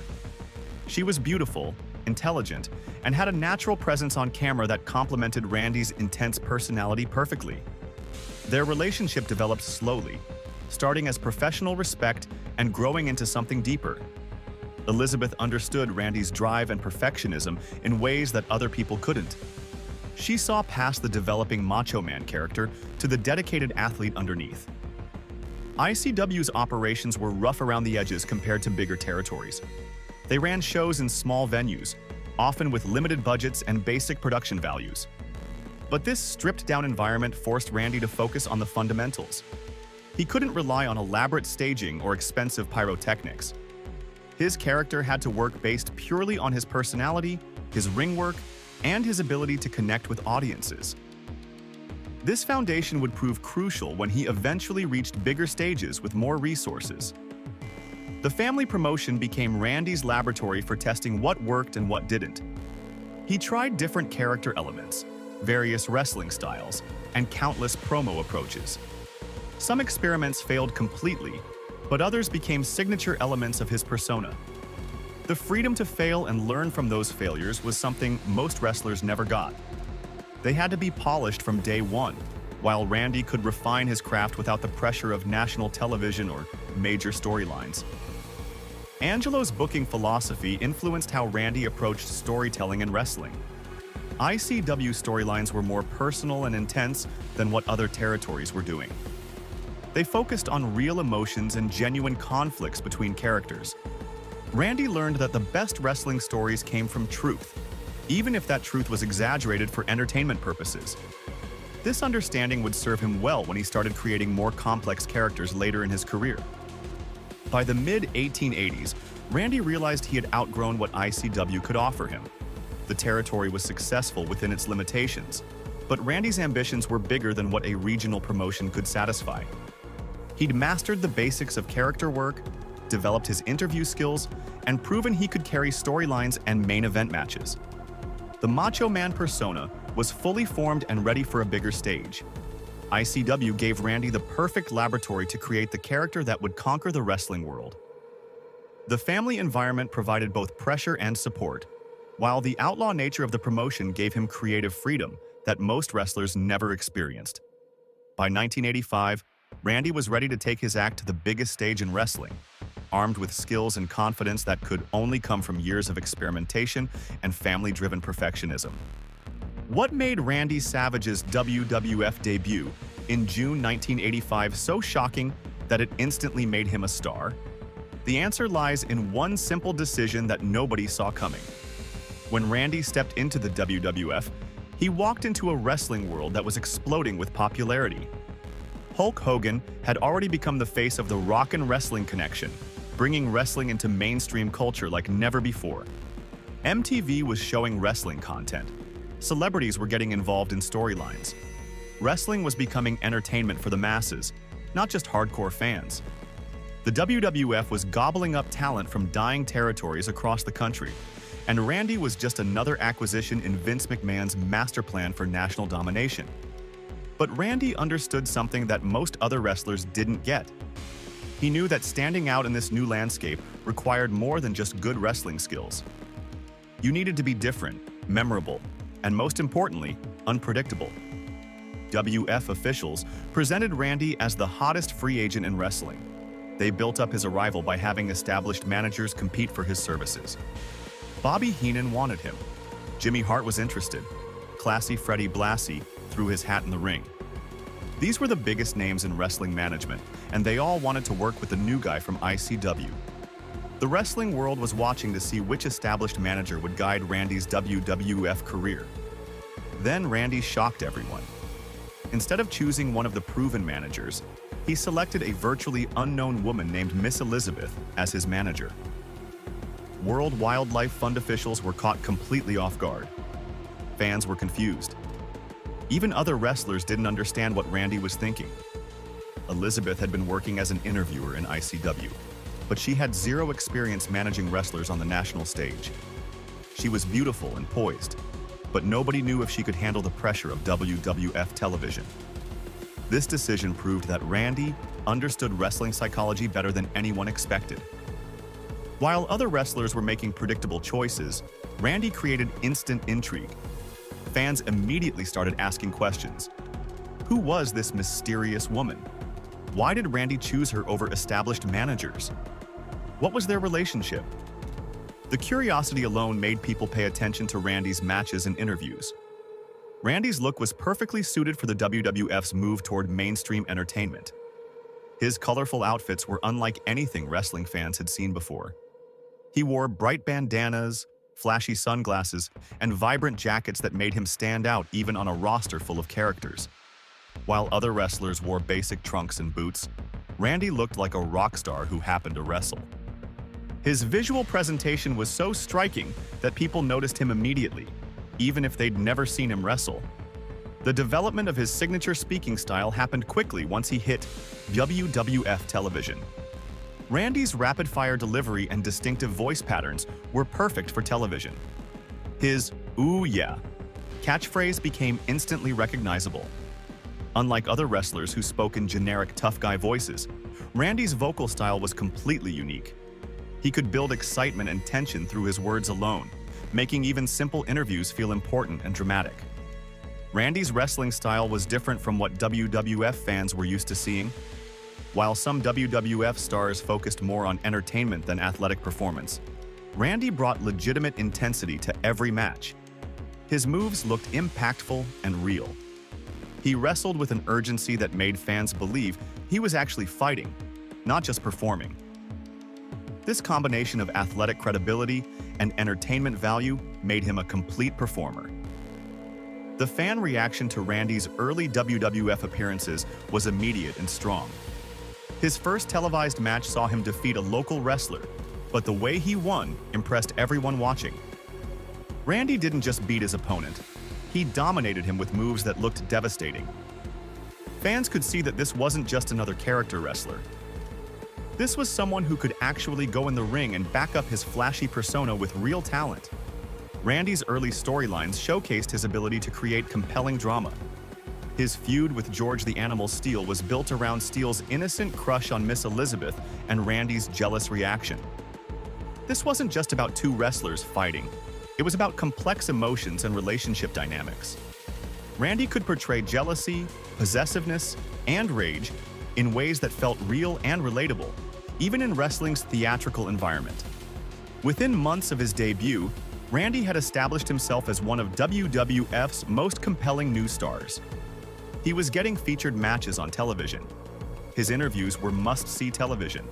She was beautiful, intelligent, and had a natural presence on camera that complemented Randy's intense personality perfectly. Their relationship developed slowly, starting as professional respect and growing into something deeper. Elizabeth understood Randy's drive and perfectionism in ways that other people couldn't. She saw past the developing Macho Man character to the dedicated athlete underneath. ICW's operations were rough around the edges compared to bigger territories. They ran shows in small venues, often with limited budgets and basic production values. But this stripped-down environment forced Randy to focus on the fundamentals. He couldn't rely on elaborate staging or expensive pyrotechnics. His character had to work based purely on his personality, his ring work, and his ability to connect with audiences. This foundation would prove crucial when he eventually reached bigger stages with more resources. The family promotion became Randy's laboratory for testing what worked and what didn't. He tried different character elements, various wrestling styles, and countless promo approaches. Some experiments failed completely, but others became signature elements of his persona. The freedom to fail and learn from those failures was something most wrestlers never got. They had to be polished from day one, while Randy could refine his craft without the pressure of national television or major storylines. Angelo's booking philosophy influenced how Randy approached storytelling in wrestling. ICW storylines were more personal and intense than what other territories were doing. They focused on real emotions and genuine conflicts between characters. Randy learned that the best wrestling stories came from truth, even if that truth was exaggerated for entertainment purposes. This understanding would serve him well when he started creating more complex characters later in his career. By the mid-1880s, Randy realized he had outgrown what ICW could offer him. The territory was successful within its limitations, but Randy's ambitions were bigger than what a regional promotion could satisfy. He'd mastered the basics of character work, developed his interview skills, and proven he could carry storylines and main event matches. The Macho Man persona was fully formed and ready for a bigger stage. ICW gave Randy the perfect laboratory to create the character that would conquer the wrestling world. The family environment provided both pressure and support, while the outlaw nature of the promotion gave him creative freedom that most wrestlers never experienced. By 1985, Randy was ready to take his act to the biggest stage in wrestling, armed with skills and confidence that could only come from years of experimentation and family-driven perfectionism. What made Randy Savage's WWF debut in June 1985 so shocking that it instantly made him a star? The answer lies in one simple decision that nobody saw coming. When Randy stepped into the WWF, he walked into a wrestling world that was exploding with popularity. Hulk Hogan had already become the face of the Rock and Wrestling Connection, bringing wrestling into mainstream culture like never before. MTV was showing wrestling content. Celebrities were getting involved in storylines. Wrestling was becoming entertainment for the masses, not just hardcore fans. The WWF was gobbling up talent from dying territories across the country, and Randy was just another acquisition in Vince McMahon's master plan for national domination. But Randy understood something that most other wrestlers didn't get. He knew that standing out in this new landscape required more than just good wrestling skills. You needed to be different, memorable, and most importantly, unpredictable. WF officials presented Randy as the hottest free agent in wrestling. They built up his arrival by having established managers compete for his services. Bobby Heenan wanted him. Jimmy Hart was interested. Classy Freddie Blassie threw his hat in the ring. These were the biggest names in wrestling management, and they all wanted to work with the new guy from ICW. The wrestling world was watching to see which established manager would guide Randy's WWF career. Then Randy shocked everyone. Instead of choosing one of the proven managers, he selected a virtually unknown woman named Miss Elizabeth as his manager. World Wildlife Fund officials were caught completely off guard. Fans were confused. Even other wrestlers didn't understand what Randy was thinking. Elizabeth had been working as an interviewer in ICW, but she had zero experience managing wrestlers on the national stage. She was beautiful and poised, but nobody knew if she could handle the pressure of WWF television. This decision proved that Randy understood wrestling psychology better than anyone expected. While other wrestlers were making predictable choices, Randy created instant intrigue. Fans immediately started asking questions. Who was this mysterious woman? Why did Randy choose her over established managers? What was their relationship? The curiosity alone made people pay attention to Randy's matches and interviews. Randy's look was perfectly suited for the WWF's move toward mainstream entertainment. His colorful outfits were unlike anything wrestling fans had seen before. He wore bright bandanas, flashy sunglasses, and vibrant jackets that made him stand out even on a roster full of characters. While other wrestlers wore basic trunks and boots, Randy looked like a rock star who happened to wrestle. His visual presentation was so striking that people noticed him immediately, even if they'd never seen him wrestle. The development of his signature speaking style happened quickly once he hit WWF television. Randy's rapid-fire delivery and distinctive voice patterns were perfect for television. His "ooh yeah" catchphrase became instantly recognizable. Unlike other wrestlers who spoke in generic tough guy voices, Randy's vocal style was completely unique. He could build excitement and tension through his words alone, making even simple interviews feel important and dramatic. Randy's wrestling style was different from what WWF fans were used to seeing. While some WWF stars focused more on entertainment than athletic performance, Randy brought legitimate intensity to every match. His moves looked impactful and real. He wrestled with an urgency that made fans believe he was actually fighting, not just performing. This combination of athletic credibility and entertainment value made him a complete performer. The fan reaction to Randy's early WWF appearances was immediate and strong. His first televised match saw him defeat a local wrestler, but the way he won impressed everyone watching. Randy didn't just beat his opponent, he dominated him with moves that looked devastating. Fans could see that this wasn't just another character wrestler. This was someone who could actually go in the ring and back up his flashy persona with real talent. Randy's early storylines showcased his ability to create compelling drama. His feud with George the Animal Steele was built around Steele's innocent crush on Miss Elizabeth and Randy's jealous reaction. This wasn't just about two wrestlers fighting. It was about complex emotions and relationship dynamics. Randy could portray jealousy, possessiveness, and rage in ways that felt real and relatable, even in wrestling's theatrical environment. Within months of his debut, Randy had established himself as one of WWF's most compelling new stars. He was getting featured matches on television. His interviews were must-see television.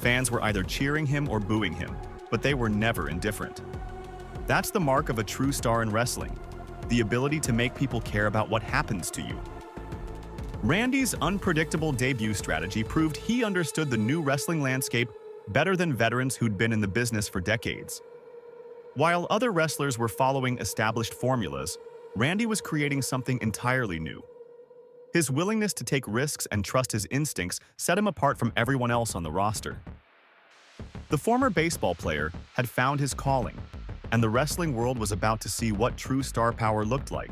Fans were either cheering him or booing him, but they were never indifferent. That's the mark of a true star in wrestling, the ability to make people care about what happens to you. Randy's unpredictable debut strategy proved he understood the new wrestling landscape better than veterans who'd been in the business for decades. While other wrestlers were following established formulas, Randy was creating something entirely new. His willingness to take risks and trust his instincts set him apart from everyone else on the roster. The former baseball player had found his calling, and the wrestling world was about to see what true star power looked like.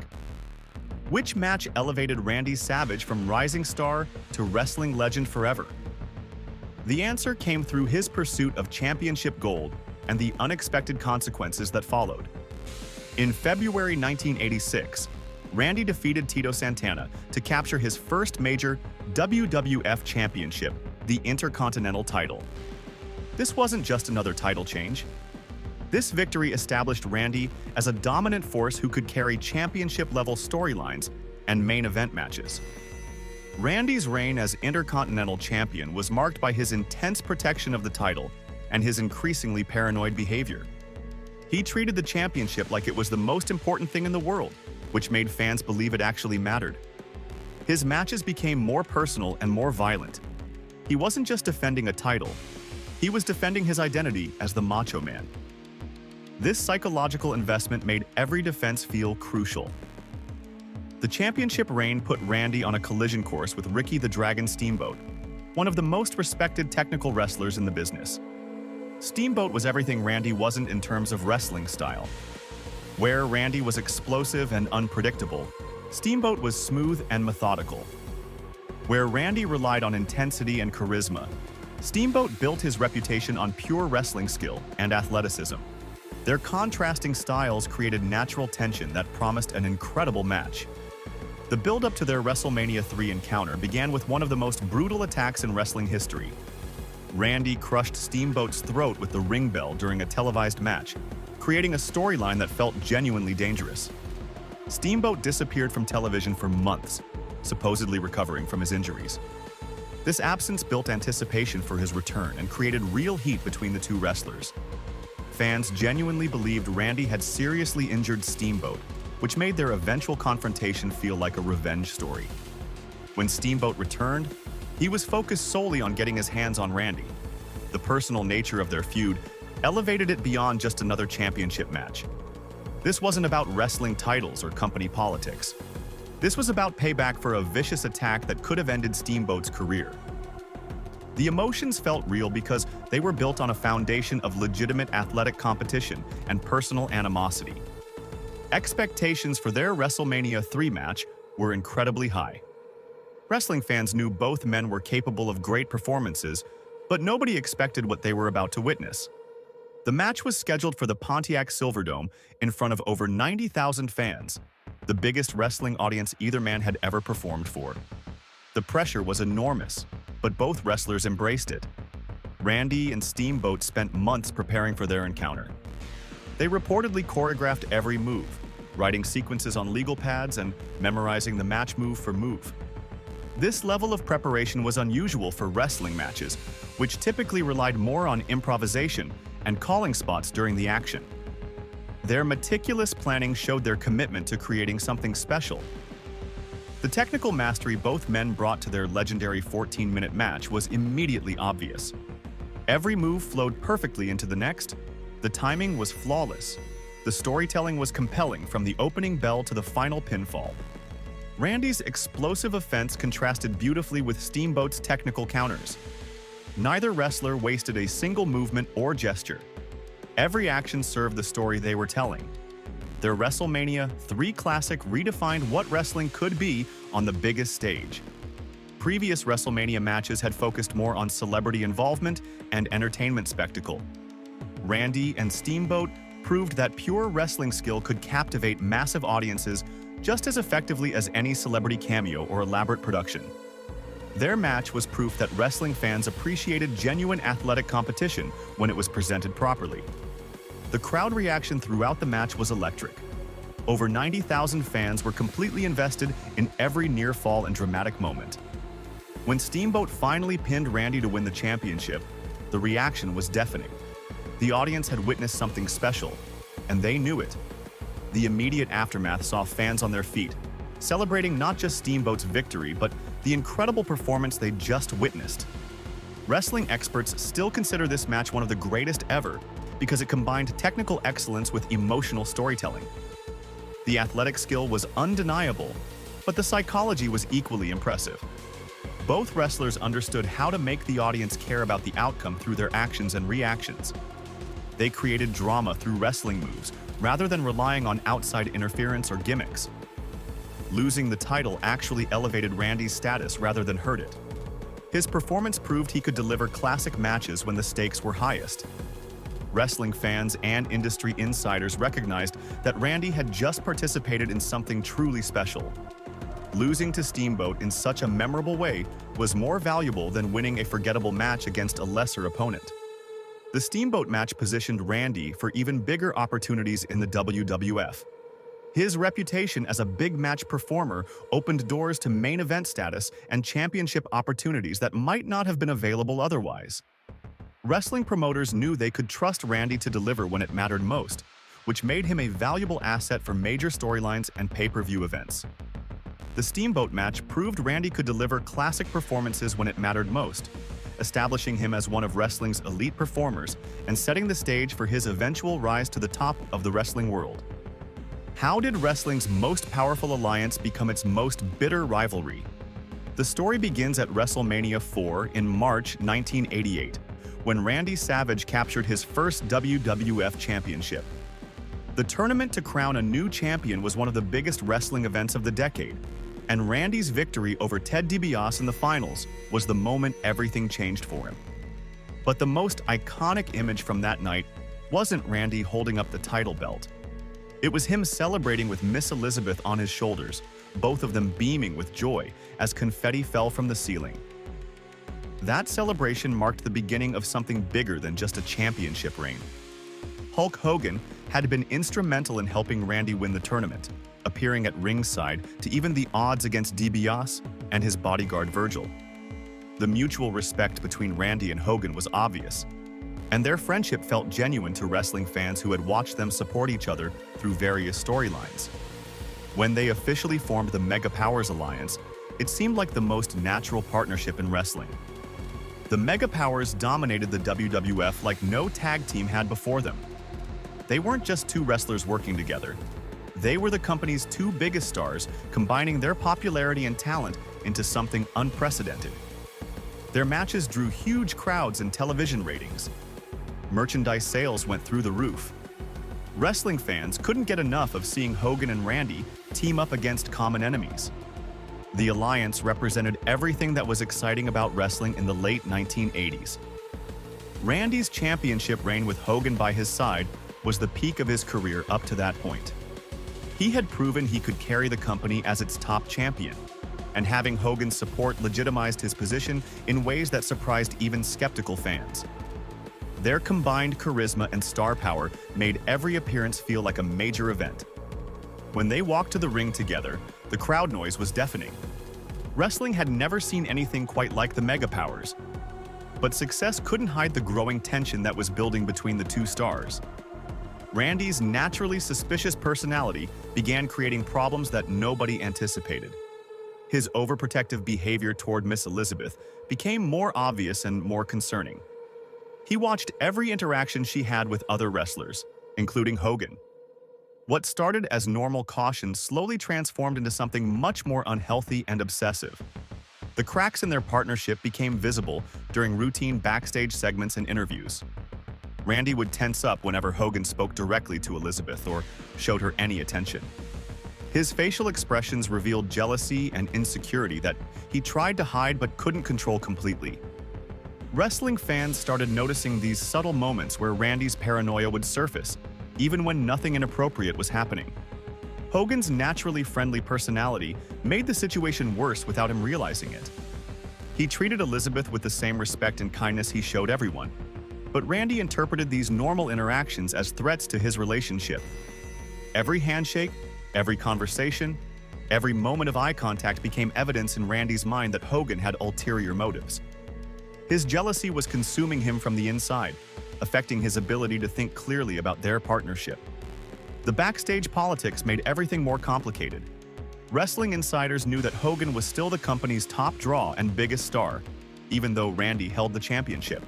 Which match elevated Randy Savage from rising star to wrestling legend forever? The answer came through his pursuit of championship gold and the unexpected consequences that followed. In February 1986, Randy defeated Tito Santana to capture his first major WWF championship, the Intercontinental title. This wasn't just another title change. This victory established Randy as a dominant force who could carry championship-level storylines and main event matches. Randy's reign as Intercontinental Champion was marked by his intense protection of the title and his increasingly paranoid behavior. He treated the championship like it was the most important thing in the world, which made fans believe it actually mattered. His matches became more personal and more violent. He wasn't just defending a title, he was defending his identity as the Macho Man. This psychological investment made every defense feel crucial. The championship reign put Randy on a collision course with Ricky the Dragon Steamboat, one of the most respected technical wrestlers in the business. Steamboat was everything Randy wasn't in terms of wrestling style. Where Randy was explosive and unpredictable, Steamboat was smooth and methodical. Where Randy relied on intensity and charisma, Steamboat built his reputation on pure wrestling skill and athleticism. Their contrasting styles created natural tension that promised an incredible match. The build-up to their WrestleMania 3 encounter began with one of the most brutal attacks in wrestling history. Randy crushed Steamboat's throat with the ring bell during a televised match, creating a storyline that felt genuinely dangerous. Steamboat disappeared from television for months, supposedly recovering from his injuries. This absence built anticipation for his return and created real heat between the two wrestlers. Fans genuinely believed Randy had seriously injured Steamboat, which made their eventual confrontation feel like a revenge story. When Steamboat returned, he was focused solely on getting his hands on Randy. The personal nature of their feud elevated it beyond just another championship match. This wasn't about wrestling titles or company politics. This was about payback for a vicious attack that could have ended Steamboat's career. The emotions felt real because they were built on a foundation of legitimate athletic competition and personal animosity. Expectations for their WrestleMania 3 match were incredibly high. Wrestling fans knew both men were capable of great performances, but nobody expected what they were about to witness. The match was scheduled for the Pontiac Silverdome in front of over 90,000 fans, the biggest wrestling audience either man had ever performed for. The pressure was enormous, but both wrestlers embraced it. Randy and Steamboat spent months preparing for their encounter. They reportedly choreographed every move, writing sequences on legal pads and memorizing the match move for move. This level of preparation was unusual for wrestling matches, which typically relied more on improvisation and calling spots during the action. Their meticulous planning showed their commitment to creating something special. The technical mastery both men brought to their legendary 14-minute match was immediately obvious. Every move flowed perfectly into the next. The timing was flawless. The storytelling was compelling from the opening bell to the final pinfall. Randy's explosive offense contrasted beautifully with Steamboat's technical counters. Neither wrestler wasted a single movement or gesture. Every action served the story they were telling. Their WrestleMania 3 Classic redefined what wrestling could be on the biggest stage. Previous WrestleMania matches had focused more on celebrity involvement and entertainment spectacle. Randy and Steamboat proved that pure wrestling skill could captivate massive audiences just as effectively as any celebrity cameo or elaborate production. Their match was proof that wrestling fans appreciated genuine athletic competition when it was presented properly. The crowd reaction throughout the match was electric. Over 90,000 fans were completely invested in every near fall and dramatic moment. When Steamboat finally pinned Randy to win the championship, the reaction was deafening. The audience had witnessed something special, and they knew it. The immediate aftermath saw fans on their feet, celebrating not just Steamboat's victory, but the incredible performance they just witnessed. Wrestling experts still consider this match one of the greatest ever because it combined technical excellence with emotional storytelling. The athletic skill was undeniable, but the psychology was equally impressive. Both wrestlers understood how to make the audience care about the outcome through their actions and reactions. They created drama through wrestling moves, rather than relying on outside interference or gimmicks. Losing the title actually elevated Randy's status rather than hurt it. His performance proved he could deliver classic matches when the stakes were highest. Wrestling fans and industry insiders recognized that Randy had just participated in something truly special. Losing to Steamboat in such a memorable way was more valuable than winning a forgettable match against a lesser opponent. The Steamboat match positioned Randy for even bigger opportunities in the WWF. His reputation as a big match performer opened doors to main event status and championship opportunities that might not have been available otherwise. Wrestling promoters knew they could trust Randy to deliver when it mattered most, which made him a valuable asset for major storylines and pay-per-view events. The Steamboat match proved Randy could deliver classic performances when it mattered most, establishing him as one of wrestling's elite performers and setting the stage for his eventual rise to the top of the wrestling world. How did wrestling's most powerful alliance become its most bitter rivalry? The story begins at WrestleMania 4 in March 1988, when Randy Savage captured his first WWF championship. The tournament to crown a new champion was one of the biggest wrestling events of the decade, and Randy's victory over Ted DiBiase in the finals was the moment everything changed for him. But the most iconic image from that night wasn't Randy holding up the title belt. It was him celebrating with Miss Elizabeth on his shoulders, both of them beaming with joy as confetti fell from the ceiling. That celebration marked the beginning of something bigger than just a championship reign. Hulk Hogan had been instrumental in helping Randy win the tournament, appearing at ringside to even the odds against DiBiase and his bodyguard Virgil. The mutual respect between Randy and Hogan was obvious, and their friendship felt genuine to wrestling fans who had watched them support each other through various storylines. When they officially formed the Mega Powers Alliance, it seemed like the most natural partnership in wrestling. The Mega Powers dominated the WWF like no tag team had before them. They weren't just two wrestlers working together. They were the company's two biggest stars, combining their popularity and talent into something unprecedented. Their matches drew huge crowds and television ratings. Merchandise sales went through the roof. Wrestling fans couldn't get enough of seeing Hogan and Randy team up against common enemies. The alliance represented everything that was exciting about wrestling in the late 1980s. Randy's championship reign with Hogan by his side was the peak of his career up to that point. He had proven he could carry the company as its top champion, and having Hogan's support legitimized his position in ways that surprised even skeptical fans. Their combined charisma and star power made every appearance feel like a major event. When they walked to the ring together, the crowd noise was deafening. Wrestling had never seen anything quite like the Mega Powers, but success couldn't hide the growing tension that was building between the two stars. Randy's naturally suspicious personality began creating problems that nobody anticipated. His overprotective behavior toward Miss Elizabeth became more obvious and more concerning. He watched every interaction she had with other wrestlers, including Hogan. What started as normal caution slowly transformed into something much more unhealthy and obsessive. The cracks in their partnership became visible during routine backstage segments and interviews. Randy would tense up whenever Hogan spoke directly to Elizabeth or showed her any attention. His facial expressions revealed jealousy and insecurity that he tried to hide but couldn't control completely. Wrestling fans started noticing these subtle moments where Randy's paranoia would surface, even when nothing inappropriate was happening. Hogan's naturally friendly personality made the situation worse without him realizing it. He treated Elizabeth with the same respect and kindness he showed everyone, but Randy interpreted these normal interactions as threats to his relationship. Every handshake, every conversation, every moment of eye contact became evidence in Randy's mind that Hogan had ulterior motives. His jealousy was consuming him from the inside, affecting his ability to think clearly about their partnership. The backstage politics made everything more complicated. Wrestling insiders knew that Hogan was still the company's top draw and biggest star, even though Randy held the championship.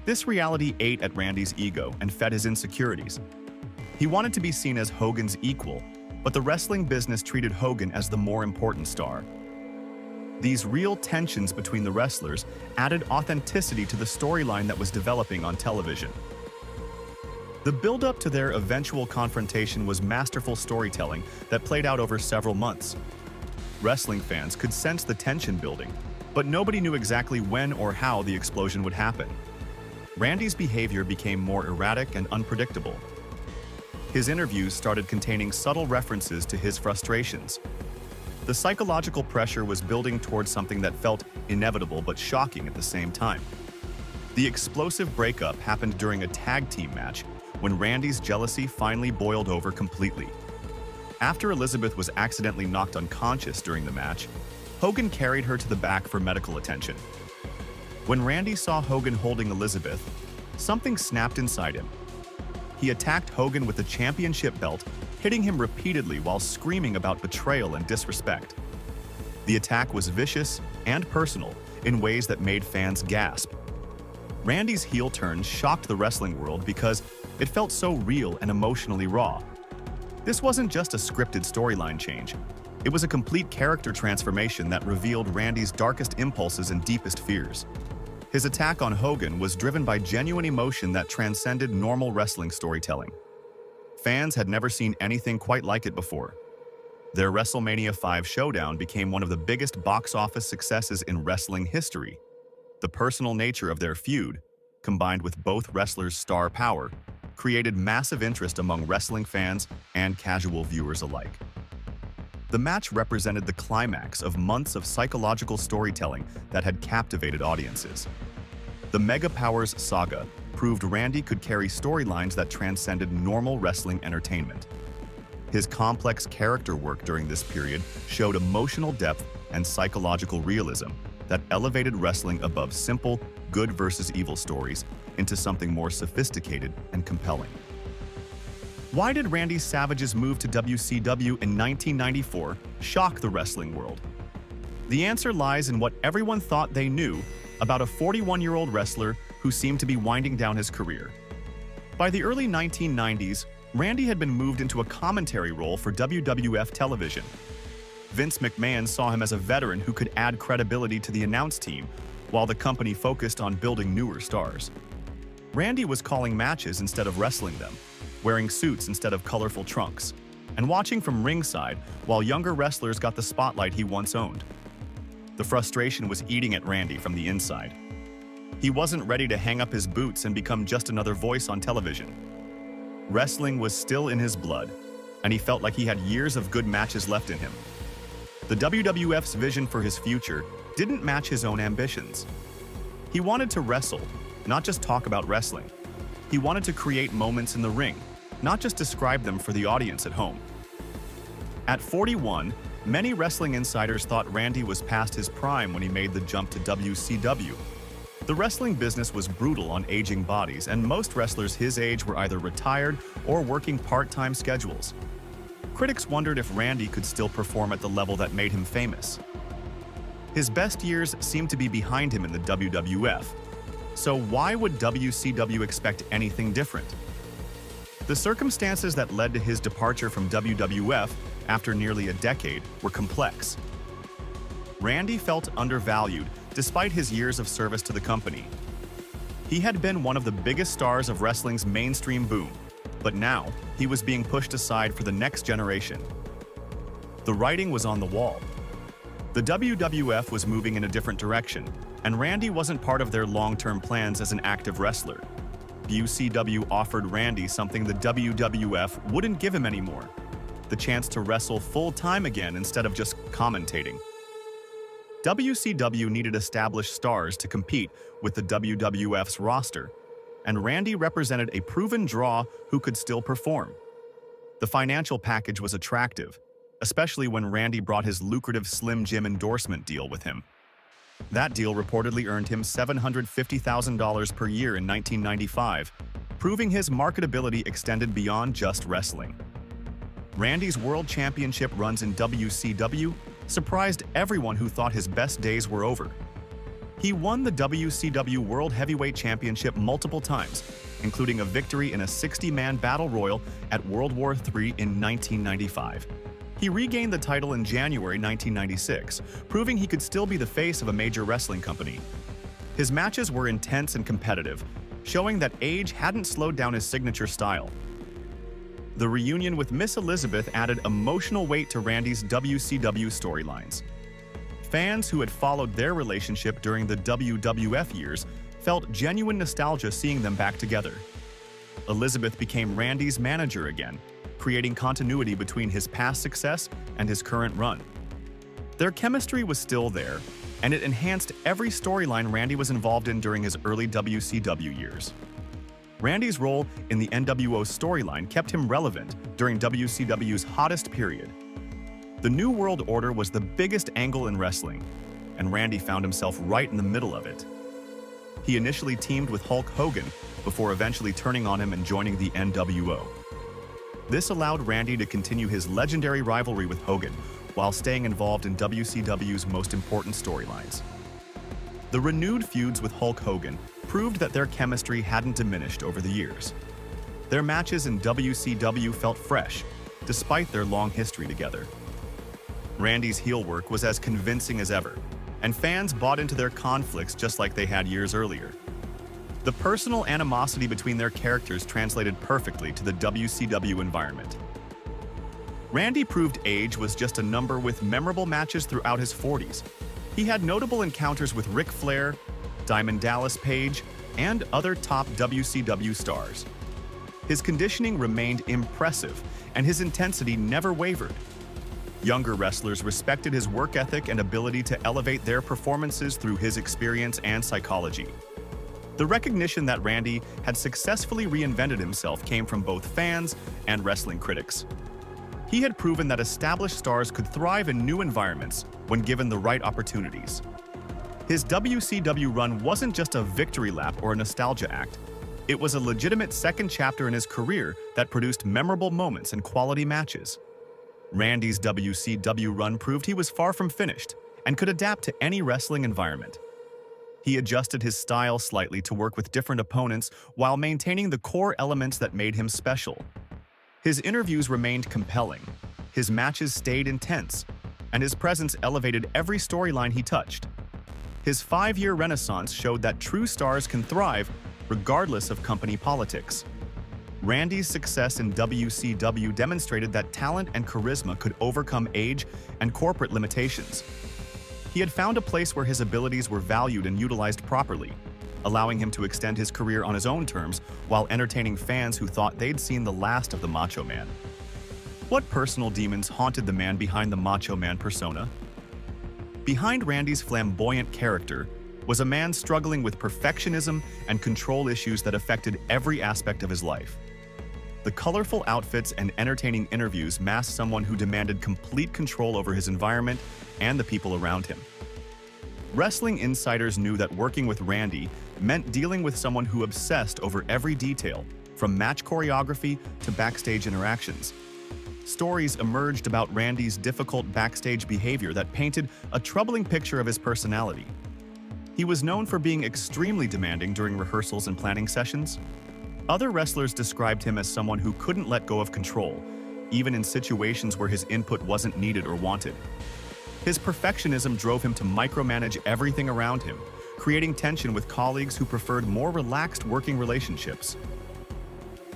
This reality ate at Randy's ego and fed his insecurities. He wanted to be seen as Hogan's equal, but the wrestling business treated Hogan as the more important star. These real tensions between the wrestlers added authenticity to the storyline that was developing on television. The build-up to their eventual confrontation was masterful storytelling that played out over several months. Wrestling fans could sense the tension building, but nobody knew exactly when or how the explosion would happen. Randy's behavior became more erratic and unpredictable. His interviews started containing subtle references to his frustrations. The psychological pressure was building towards something that felt inevitable but shocking at the same time. The explosive breakup happened during a tag team match when Randy's jealousy finally boiled over completely. After Elizabeth was accidentally knocked unconscious during the match, Hogan carried her to the back for medical attention. When Randy saw Hogan holding Elizabeth, something snapped inside him. He attacked Hogan with the championship belt, hitting him repeatedly while screaming about betrayal and disrespect. The attack was vicious and personal in ways that made fans gasp. Randy's heel turn shocked the wrestling world because it felt so real and emotionally raw. This wasn't just a scripted storyline change. It was a complete character transformation that revealed Randy's darkest impulses and deepest fears. His attack on Hogan was driven by genuine emotion that transcended normal wrestling storytelling. Fans had never seen anything quite like it before. Their WrestleMania 5 showdown became one of the biggest box office successes in wrestling history. The personal nature of their feud, combined with both wrestlers' star power, created massive interest among wrestling fans and casual viewers alike. The match represented the climax of months of psychological storytelling that had captivated audiences. The Mega Powers saga proved Randy could carry storylines that transcended normal wrestling entertainment. His complex character work during this period showed emotional depth and psychological realism that elevated wrestling above simple good versus evil stories into something more sophisticated and compelling. Why did Randy Savage's move to WCW in 1994 shock the wrestling world? The answer lies in what everyone thought they knew about a 41-year-old wrestler who seemed to be winding down his career. By the early 1990s, Randy had been moved into a commentary role for WWF television. Vince McMahon saw him as a veteran who could add credibility to the announce team, while the company focused on building newer stars. Randy was calling matches instead of wrestling them, wearing suits instead of colorful trunks, and watching from ringside while younger wrestlers got the spotlight he once owned. The frustration was eating at Randy from the inside. He wasn't ready to hang up his boots and become just another voice on television. Wrestling was still in his blood, and he felt like he had years of good matches left in him. The WWF's vision for his future didn't match his own ambitions. He wanted to wrestle, not just talk about wrestling. He wanted to create moments in the ring, not just describe them for the audience at home. At 41, many wrestling insiders thought Randy was past his prime when he made the jump to WCW. The wrestling business was brutal on aging bodies, and most wrestlers his age were either retired or working part-time schedules. Critics wondered if Randy could still perform at the level that made him famous. His best years seemed to be behind him in the WWF, so why would WCW expect anything different? The circumstances that led to his departure from WWF after nearly a decade were complex. Randy felt undervalued despite his years of service to the company. He had been one of the biggest stars of wrestling's mainstream boom, but now he was being pushed aside for the next generation. The writing was on the wall. The WWF was moving in a different direction, and Randy wasn't part of their long-term plans as an active wrestler. WCW offered Randy something the WWF wouldn't give him anymore: the chance to wrestle full-time again instead of just commentating. WCW needed established stars to compete with the WWF's roster, and Randy represented a proven draw who could still perform. The financial package was attractive, especially when Randy brought his lucrative Slim Jim endorsement deal with him. That deal reportedly earned him $750,000 per year in 1995, proving his marketability extended beyond just wrestling. Randy's World Championship runs in WCW surprised everyone who thought his best days were over. He won the WCW World Heavyweight Championship multiple times, including a victory in a 60-man battle royal at World War III in 1995. He regained the title in January 1996, proving he could still be the face of a major wrestling company. His matches were intense and competitive, showing that age hadn't slowed down his signature style. The reunion with Miss Elizabeth added emotional weight to Randy's WCW storylines. Fans who had followed their relationship during the WWF years felt genuine nostalgia seeing them back together. Elizabeth became Randy's manager again, creating continuity between his past success and his current run. Their chemistry was still there, and it enhanced every storyline Randy was involved in during his early WCW years. Randy's role in the NWO storyline kept him relevant during WCW's hottest period. The New World Order was the biggest angle in wrestling, and Randy found himself right in the middle of it. He initially teamed with Hulk Hogan before eventually turning on him and joining the NWO. This allowed Randy to continue his legendary rivalry with Hogan while staying involved in WCW's most important storylines. The renewed feuds with Hulk Hogan proved that their chemistry hadn't diminished over the years. Their matches in WCW felt fresh, despite their long history together. Randy's heel work was as convincing as ever, and fans bought into their conflicts just like they had years earlier. The personal animosity between their characters translated perfectly to the WCW environment. Randy proved age was just a number with memorable matches throughout his 40s. He had notable encounters with Ric Flair, Diamond Dallas Page, and other top WCW stars. His conditioning remained impressive, and his intensity never wavered. Younger wrestlers respected his work ethic and ability to elevate their performances through his experience and psychology. The recognition that Randy had successfully reinvented himself came from both fans and wrestling critics. He had proven that established stars could thrive in new environments when given the right opportunities. His WCW run wasn't just a victory lap or a nostalgia act. It was a legitimate second chapter in his career that produced memorable moments and quality matches. Randy's WCW run proved he was far from finished and could adapt to any wrestling environment. He adjusted his style slightly to work with different opponents while maintaining the core elements that made him special. His interviews remained compelling, his matches stayed intense, and his presence elevated every storyline he touched. His 5-year renaissance showed that true stars can thrive regardless of company politics. Randy's success in WCW demonstrated that talent and charisma could overcome age and corporate limitations. He had found a place where his abilities were valued and utilized properly, allowing him to extend his career on his own terms while entertaining fans who thought they'd seen the last of the Macho Man. What personal demons haunted the man behind the Macho Man persona? Behind Randy's flamboyant character was a man struggling with perfectionism and control issues that affected every aspect of his life. The colorful outfits and entertaining interviews masked someone who demanded complete control over his environment and the people around him. Wrestling insiders knew that working with Randy meant dealing with someone who obsessed over every detail, from match choreography to backstage interactions. Stories emerged about Randy's difficult backstage behavior that painted a troubling picture of his personality. He was known for being extremely demanding during rehearsals and planning sessions. Other wrestlers described him as someone who couldn't let go of control, even in situations where his input wasn't needed or wanted. His perfectionism drove him to micromanage everything around him, creating tension with colleagues who preferred more relaxed working relationships.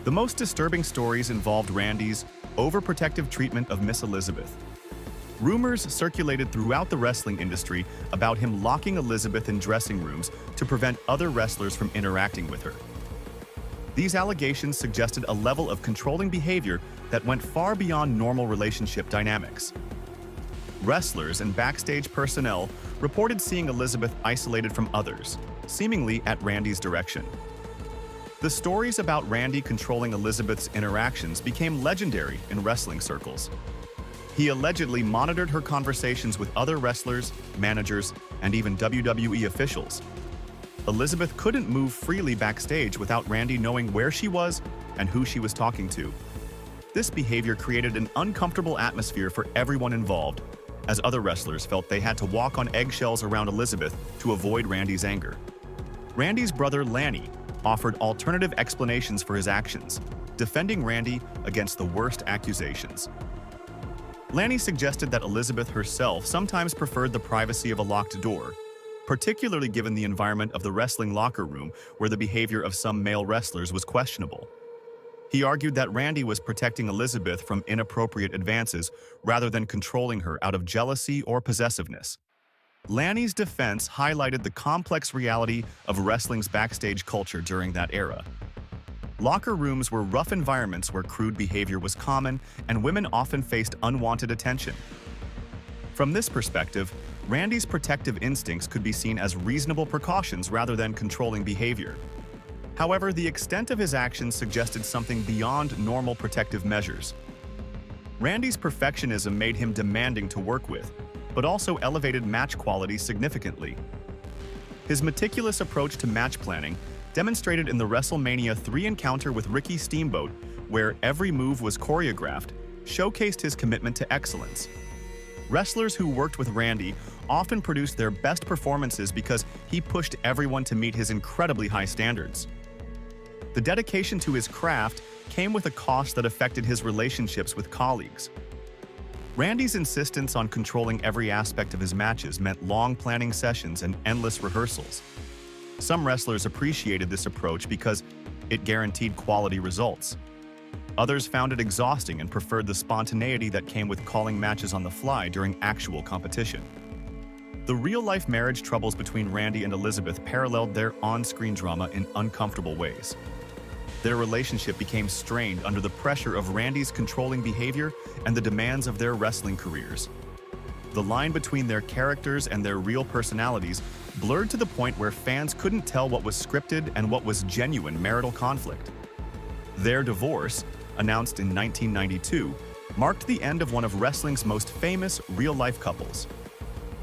The most disturbing stories involved Randy's overprotective treatment of Miss Elizabeth. Rumors circulated throughout the wrestling industry about him locking Elizabeth in dressing rooms to prevent other wrestlers from interacting with her. These allegations suggested a level of controlling behavior that went far beyond normal relationship dynamics. Wrestlers and backstage personnel reported seeing Elizabeth isolated from others, seemingly at Randy's direction. The stories about Randy controlling Elizabeth's interactions became legendary in wrestling circles. He allegedly monitored her conversations with other wrestlers, managers, and even WWE officials. Elizabeth couldn't move freely backstage without Randy knowing where she was and who she was talking to. This behavior created an uncomfortable atmosphere for everyone involved, as other wrestlers felt they had to walk on eggshells around Elizabeth to avoid Randy's anger. Randy's brother Lanny offered alternative explanations for his actions, defending Randy against the worst accusations. Lanny suggested that Elizabeth herself sometimes preferred the privacy of a locked door, particularly given the environment of the wrestling locker room where the behavior of some male wrestlers was questionable. He argued that Randy was protecting Elizabeth from inappropriate advances rather than controlling her out of jealousy or possessiveness. Lanny's defense highlighted the complex reality of wrestling's backstage culture during that era. Locker rooms were rough environments where crude behavior was common and women often faced unwanted attention. From this perspective, Randy's protective instincts could be seen as reasonable precautions rather than controlling behavior. However, the extent of his actions suggested something beyond normal protective measures. Randy's perfectionism made him demanding to work with, but also elevated match quality significantly. His meticulous approach to match planning, demonstrated in the WrestleMania 3 encounter with Ricky Steamboat, where every move was choreographed, showcased his commitment to excellence. Wrestlers who worked with Randy often produced their best performances because he pushed everyone to meet his incredibly high standards. The dedication to his craft came with a cost that affected his relationships with colleagues. Randy's insistence on controlling every aspect of his matches meant long planning sessions and endless rehearsals. Some wrestlers appreciated this approach because it guaranteed quality results. Others found it exhausting and preferred the spontaneity that came with calling matches on the fly during actual competition. The real-life marriage troubles between Randy and Elizabeth paralleled their on-screen drama in uncomfortable ways. Their relationship became strained under the pressure of Randy's controlling behavior and the demands of their wrestling careers. The line between their characters and their real personalities blurred to the point where fans couldn't tell what was scripted and what was genuine marital conflict. Their divorce, announced in 1992, marked the end of one of wrestling's most famous real-life couples.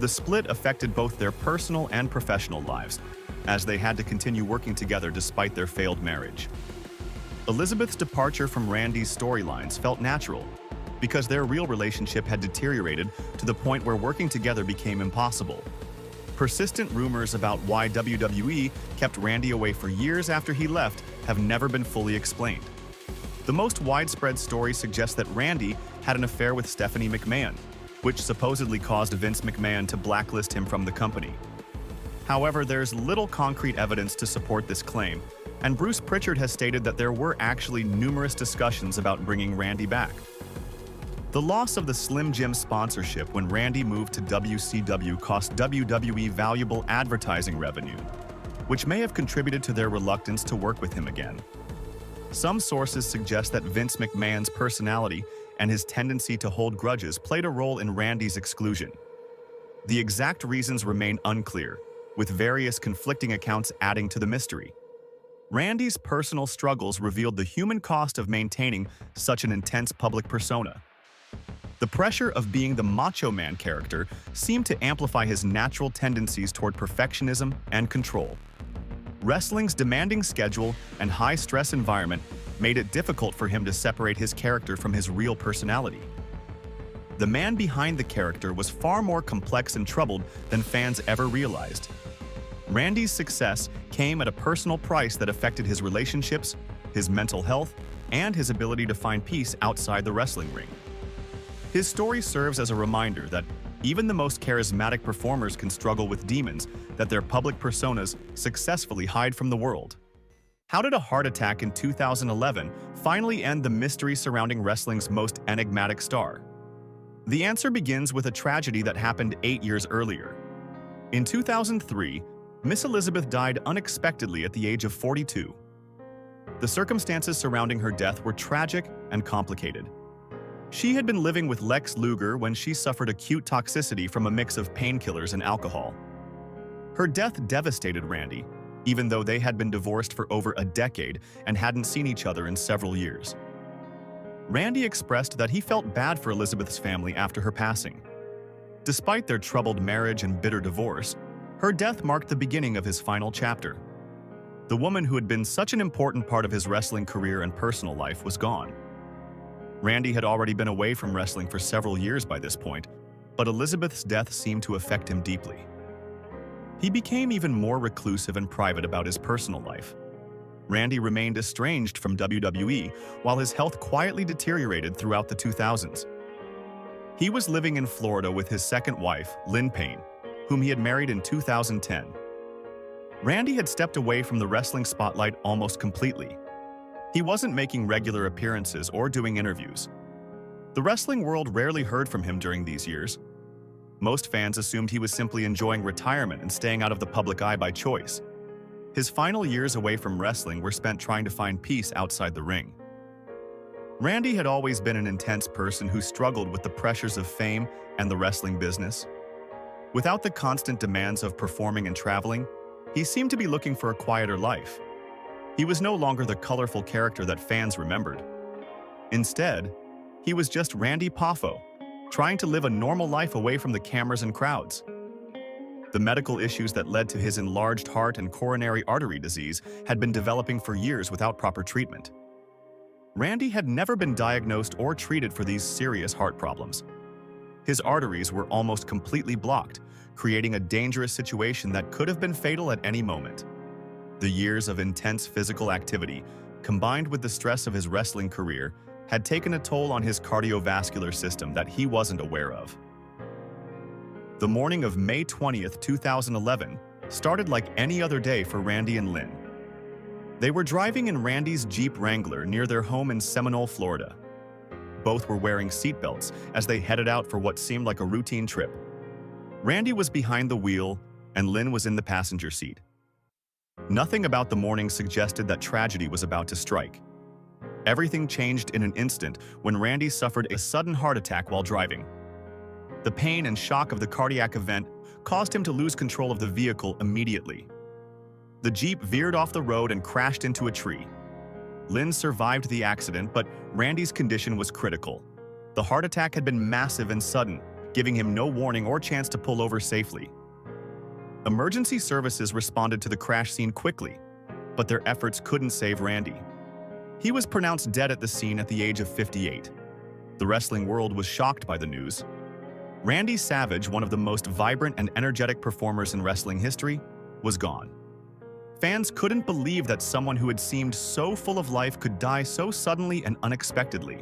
The split affected both their personal and professional lives, as they had to continue working together despite their failed marriage. Elizabeth's departure from Randy's storylines felt natural, because their real relationship had deteriorated to the point where working together became impossible. Persistent rumors about why WWE kept Randy away for years after he left have never been fully explained. The most widespread story suggests that Randy had an affair with Stephanie McMahon, which supposedly caused Vince McMahon to blacklist him from the company. However, there's little concrete evidence to support this claim, and Bruce Pritchard has stated that there were actually numerous discussions about bringing Randy back. The loss of the Slim Jim sponsorship when Randy moved to WCW cost WWE valuable advertising revenue, which may have contributed to their reluctance to work with him again. Some sources suggest that Vince McMahon's personality and his tendency to hold grudges played a role in Randy's exclusion. The exact reasons remain unclear, with various conflicting accounts adding to the mystery. Randy's personal struggles revealed the human cost of maintaining such an intense public persona. The pressure of being the Macho Man character seemed to amplify his natural tendencies toward perfectionism and control. Wrestling's demanding schedule and high-stress environment made it difficult for him to separate his character from his real personality. The man behind the character was far more complex and troubled than fans ever realized. Randy's success came at a personal price that affected his relationships, his mental health, and his ability to find peace outside the wrestling ring. His story serves as a reminder that even the most charismatic performers can struggle with demons that their public personas successfully hide from the world. How did a heart attack in 2011 finally end the mystery surrounding wrestling's most enigmatic star? The answer begins with a tragedy that happened 8 years earlier. In 2003, Miss Elizabeth died unexpectedly at the age of 42. The circumstances surrounding her death were tragic and complicated. She had been living with Lex Luger when she suffered acute toxicity from a mix of painkillers and alcohol. Her death devastated Randy, even though they had been divorced for over a decade and hadn't seen each other in several years. Randy expressed that he felt bad for Elizabeth's family after her passing. Despite their troubled marriage and bitter divorce, her death marked the beginning of his final chapter. The woman who had been such an important part of his wrestling career and personal life was gone. Randy had already been away from wrestling for several years by this point, but Elizabeth's death seemed to affect him deeply. He became even more reclusive and private about his personal life. Randy remained estranged from WWE while his health quietly deteriorated throughout the 2000s. He was living in Florida with his second wife, Lynn Payne, whom he had married in 2010. Randy had stepped away from the wrestling spotlight almost completely. He wasn't making regular appearances or doing interviews. The wrestling world rarely heard from him during these years. Most fans assumed he was simply enjoying retirement and staying out of the public eye by choice. His final years away from wrestling were spent trying to find peace outside the ring. Randy had always been an intense person who struggled with the pressures of fame and the wrestling business. Without the constant demands of performing and traveling, he seemed to be looking for a quieter life. He was no longer the colorful character that fans remembered. Instead, he was just Randy Poffo, trying to live a normal life away from the cameras and crowds. The medical issues that led to his enlarged heart and coronary artery disease had been developing for years without proper treatment. Randy had never been diagnosed or treated for these serious heart problems. His arteries were almost completely blocked, creating a dangerous situation that could have been fatal at any moment. The years of intense physical activity, combined with the stress of his wrestling career, had taken a toll on his cardiovascular system that he wasn't aware of. The morning of May 20th, 2011, started like any other day for Randy and Lynn. They were driving in Randy's Jeep Wrangler near their home in Seminole, Florida. Both were wearing seatbelts as they headed out for what seemed like a routine trip. Randy was behind the wheel, and Lynn was in the passenger seat. Nothing about the morning suggested that tragedy was about to strike. Everything changed in an instant when Randy suffered a sudden heart attack while driving. The pain and shock of the cardiac event caused him to lose control of the vehicle immediately. The Jeep veered off the road and crashed into a tree. Lynn survived the accident, but Randy's condition was critical. The heart attack had been massive and sudden, giving him no warning or chance to pull over safely. Emergency services responded to the crash scene quickly, but their efforts couldn't save Randy. He was pronounced dead at the scene at the age of 58. The wrestling world was shocked by the news. Randy Savage, one of the most vibrant and energetic performers in wrestling history, was gone. Fans couldn't believe that someone who had seemed so full of life could die so suddenly and unexpectedly.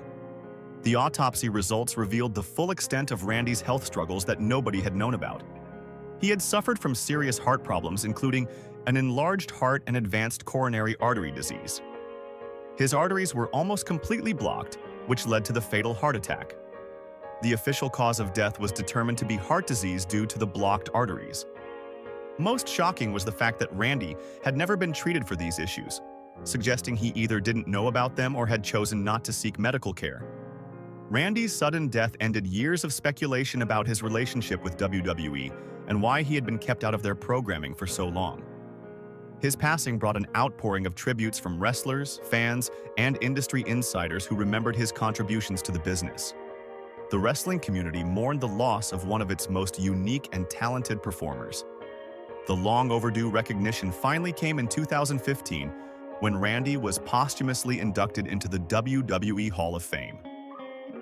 The autopsy results revealed the full extent of Randy's health struggles that nobody had known about. He had suffered from serious heart problems, including an enlarged heart and advanced coronary artery disease. His arteries were almost completely blocked, which led to the fatal heart attack. The official cause of death was determined to be heart disease due to the blocked arteries. Most shocking was the fact that Randy had never been treated for these issues, suggesting he either didn't know about them or had chosen not to seek medical care. Randy's sudden death ended years of speculation about his relationship with WWE and why he had been kept out of their programming for so long. His passing brought an outpouring of tributes from wrestlers, fans, and industry insiders who remembered his contributions to the business. The wrestling community mourned the loss of one of its most unique and talented performers. The long-overdue recognition finally came in 2015 when Randy was posthumously inducted into the WWE Hall of Fame.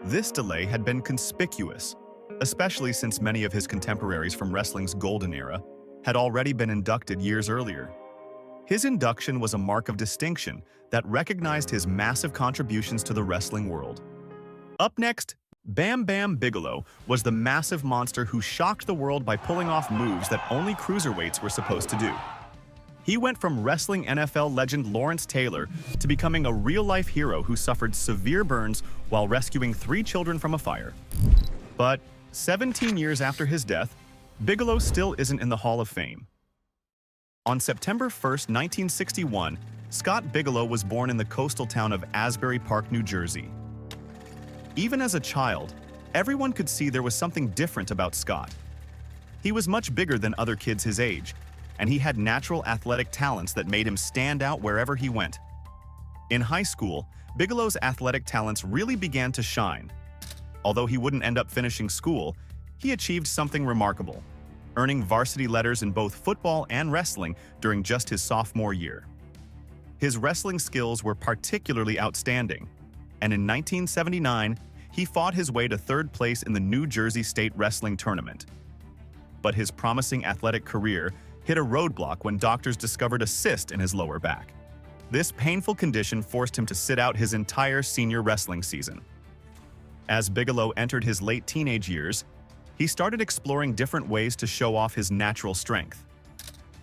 This delay had been conspicuous, especially since many of his contemporaries from wrestling's golden era had already been inducted years earlier. His induction was a mark of distinction that recognized his massive contributions to the wrestling world. Up next, Bam Bam Bigalow was the massive monster who shocked the world by pulling off moves that only cruiserweights were supposed to do. He went from wrestling NFL legend Lawrence Taylor to becoming a real-life hero who suffered severe burns while rescuing 3 children from a fire. But 17 years after his death, Bigalow still isn't in the Hall of Fame. On September 1, 1961, Scott Bigalow was born in the coastal town of Asbury Park, New Jersey. Even as a child, everyone could see there was something different about Scott. He was much bigger than other kids his age, and he had natural athletic talents that made him stand out wherever he went. In high school, Bigelow's athletic talents really began to shine. Although he wouldn't end up finishing school, he achieved something remarkable, earning varsity letters in both football and wrestling during just his sophomore year. His wrestling skills were particularly outstanding, and in 1979, he fought his way to 3rd place in the New Jersey State Wrestling Tournament. But his promising athletic career hit a roadblock when doctors discovered a cyst in his lower back. This painful condition forced him to sit out his entire senior wrestling season. As Bigalow entered his late teenage years, he started exploring different ways to show off his natural strength.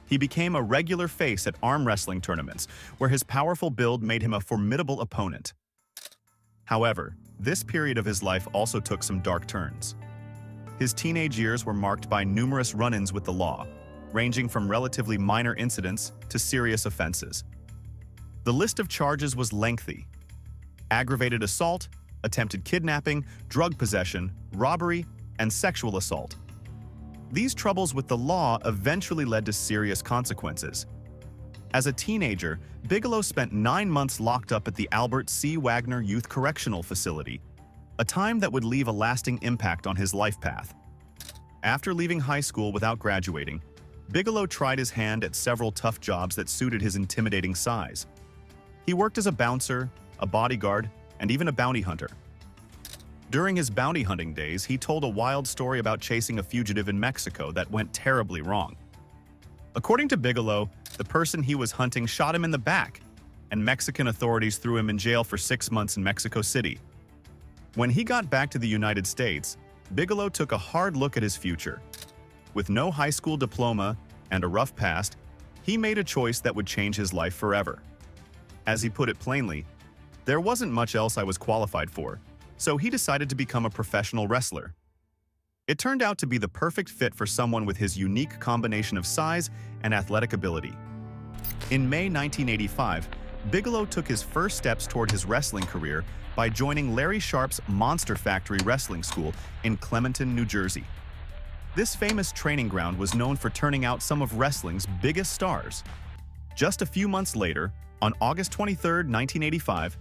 He became a regular face at arm wrestling tournaments, where his powerful build made him a formidable opponent. However, this period of his life also took some dark turns. His teenage years were marked by numerous run-ins with the law, ranging from relatively minor incidents to serious offenses. The list of charges was lengthy: aggravated assault, attempted kidnapping, drug possession, robbery, and sexual assault. These troubles with the law eventually led to serious consequences. As a teenager, Bigalow spent 9 months locked up at the Albert C. Wagner Youth Correctional Facility, a time that would leave a lasting impact on his life path. After leaving high school without graduating, Bigalow tried his hand at several tough jobs that suited his intimidating size. He worked as a bouncer, a bodyguard, and even a bounty hunter. During his bounty hunting days, he told a wild story about chasing a fugitive in Mexico that went terribly wrong. According to Bigalow, the person he was hunting shot him in the back, and Mexican authorities threw him in jail for 6 months in Mexico City. When he got back to the United States, Bigalow took a hard look at his future. With no high school diploma and a rough past, he made a choice that would change his life forever. As he put it plainly, "There wasn't much else I was qualified for, so he decided to become a professional wrestler." It turned out to be the perfect fit for someone with his unique combination of size and athletic ability. In May 1985, Bigalow took his first steps toward his wrestling career by joining Larry Sharp's Monster Factory Wrestling School in Clementon, New Jersey. This famous training ground was known for turning out some of wrestling's biggest stars. Just a few months later, on August 23, 1985,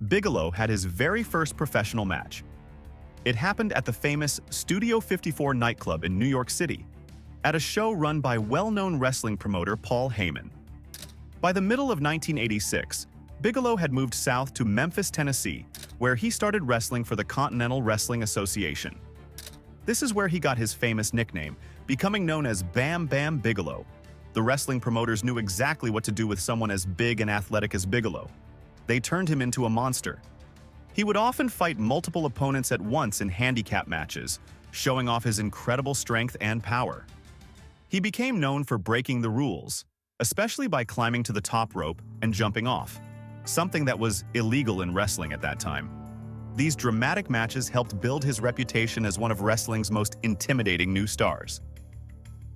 Bigalow had his very first professional match. It happened at the famous Studio 54 nightclub in New York City, at a show run by well-known wrestling promoter Paul Heyman. By the middle of 1986, Bigelow had moved south to Memphis, Tennessee, where he started wrestling for the Continental Wrestling Association. This is where he got his famous nickname, becoming known as Bam Bam Bigalow. The wrestling promoters knew exactly what to do with someone as big and athletic as Bigelow. They turned him into a monster. He would often fight multiple opponents at once in handicap matches, showing off his incredible strength and power. He became known for breaking the rules, especially by climbing to the top rope and jumping off, something that was illegal in wrestling at that time. These dramatic matches helped build his reputation as one of wrestling's most intimidating new stars.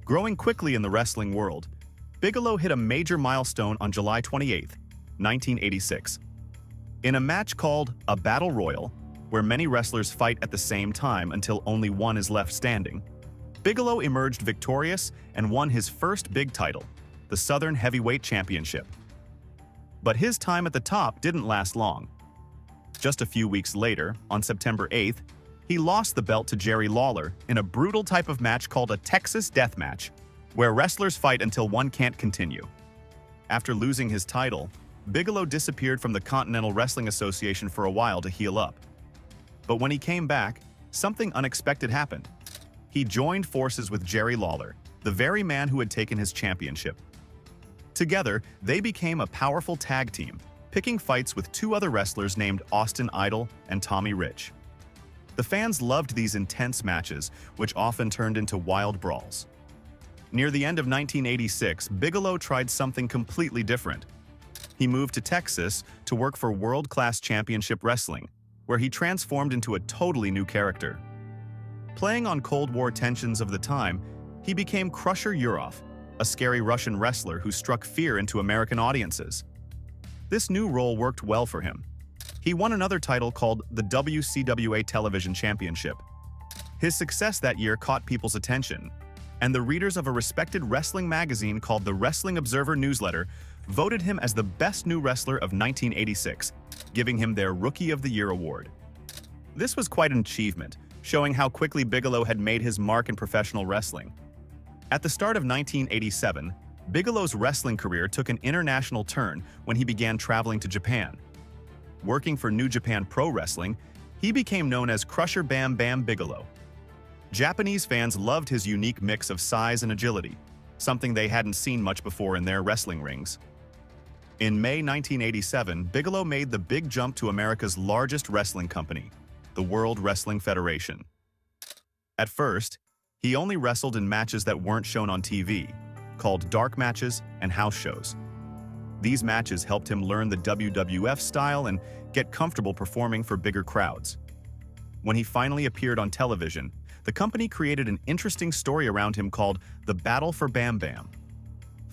Growing quickly in the wrestling world, Bigelow hit a major milestone on July 28, 1986. In a match called a Battle Royal, where many wrestlers fight at the same time until only one is left standing, Bigelow emerged victorious and won his first big title, the Southern Heavyweight Championship. But his time at the top didn't last long. Just a few weeks later, on September 8th, he lost the belt to Jerry Lawler in a brutal type of match called a Texas Death Match, where wrestlers fight until one can't continue. After losing his title, Bigelow disappeared from the Continental Wrestling Association for a while to heal up. But when he came back, something unexpected happened. He joined forces with Jerry Lawler, the very man who had taken his championship. Together, they became a powerful tag team, picking fights with two other wrestlers named Austin Idol and Tommy Rich. The fans loved these intense matches, which often turned into wild brawls. Near the end of 1986, Bigelow tried something completely different. He moved to Texas to work for World Class Championship Wrestling, where he transformed into a totally new character. Playing on Cold War tensions of the time, he became Crusher Yurov, a scary Russian wrestler who struck fear into American audiences. This new role worked well for him. He won another title called the WCWA Television Championship. His success that year caught people's attention, and the readers of a respected wrestling magazine called the Wrestling Observer Newsletter voted him as the best new wrestler of 1986, giving him their Rookie of the Year award. This was quite an achievement, showing how quickly Bigelow had made his mark in professional wrestling. At the start of 1987, Bigelow's wrestling career took an international turn when he began traveling to Japan. Working for New Japan Pro Wrestling, he became known as Crusher Bam Bam Bigalow. Japanese fans loved his unique mix of size and agility, something they hadn't seen much before in their wrestling rings. In May 1987, Bigelow made the big jump to America's largest wrestling company, the World Wrestling Federation. At first, he only wrestled in matches that weren't shown on TV, called dark matches and house shows. These matches helped him learn the WWF style and get comfortable performing for bigger crowds. When he finally appeared on television, the company created an interesting story around him called The Battle for Bam Bam.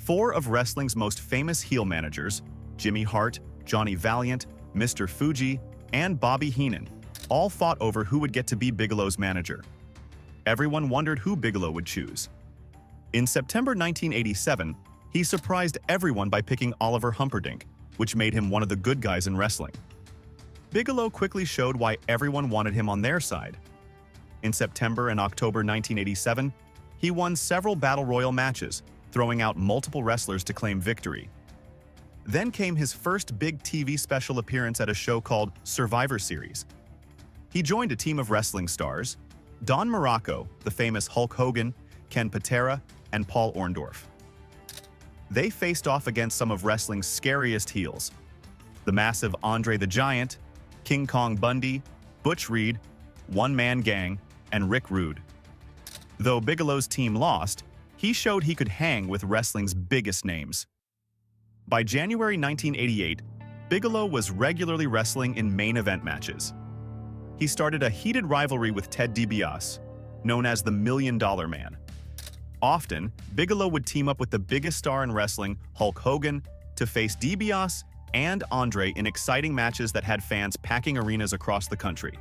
Four of wrestling's most famous heel managers, Jimmy Hart, Johnny Valiant, Mr. Fuji, and Bobby Heenan, all fought over who would get to be Bigelow's manager. Everyone wondered who Bigelow would choose. In September 1987, he surprised everyone by picking Oliver Humperdinck, which made him one of the good guys in wrestling. Bigelow quickly showed why everyone wanted him on their side. In September and October 1987, he won several Battle Royal matches, throwing out multiple wrestlers to claim victory. Then came his first big TV special appearance at a show called Survivor Series. He joined a team of wrestling stars, Don Morocco, the famous Hulk Hogan, Ken Patera, and Paul Orndorff. They faced off against some of wrestling's scariest heels, the massive Andre the Giant, King Kong Bundy, Butch Reed, One Man Gang, and Rick Rude. Though Bigelow's team lost, he showed he could hang with wrestling's biggest names. By January 1988, Bigelow was regularly wrestling in main event matches. He started a heated rivalry with Ted DiBiase, known as the $1 Million Man. Often, Bigelow would team up with the biggest star in wrestling, Hulk Hogan, to face DiBiase and Andre in exciting matches that had fans packing arenas across the country.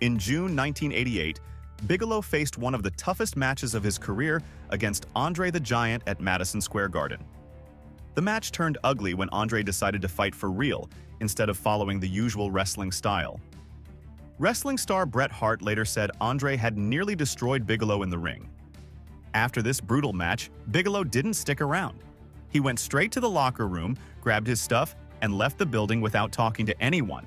In June 1988, Bigelow faced one of the toughest matches of his career against Andre the Giant at Madison Square Garden. The match turned ugly when Andre decided to fight for real instead of following the usual wrestling style. Wrestling star Bret Hart later said Andre had nearly destroyed Bigelow in the ring. After this brutal match, Bigelow didn't stick around. He went straight to the locker room, grabbed his stuff, and left the building without talking to anyone.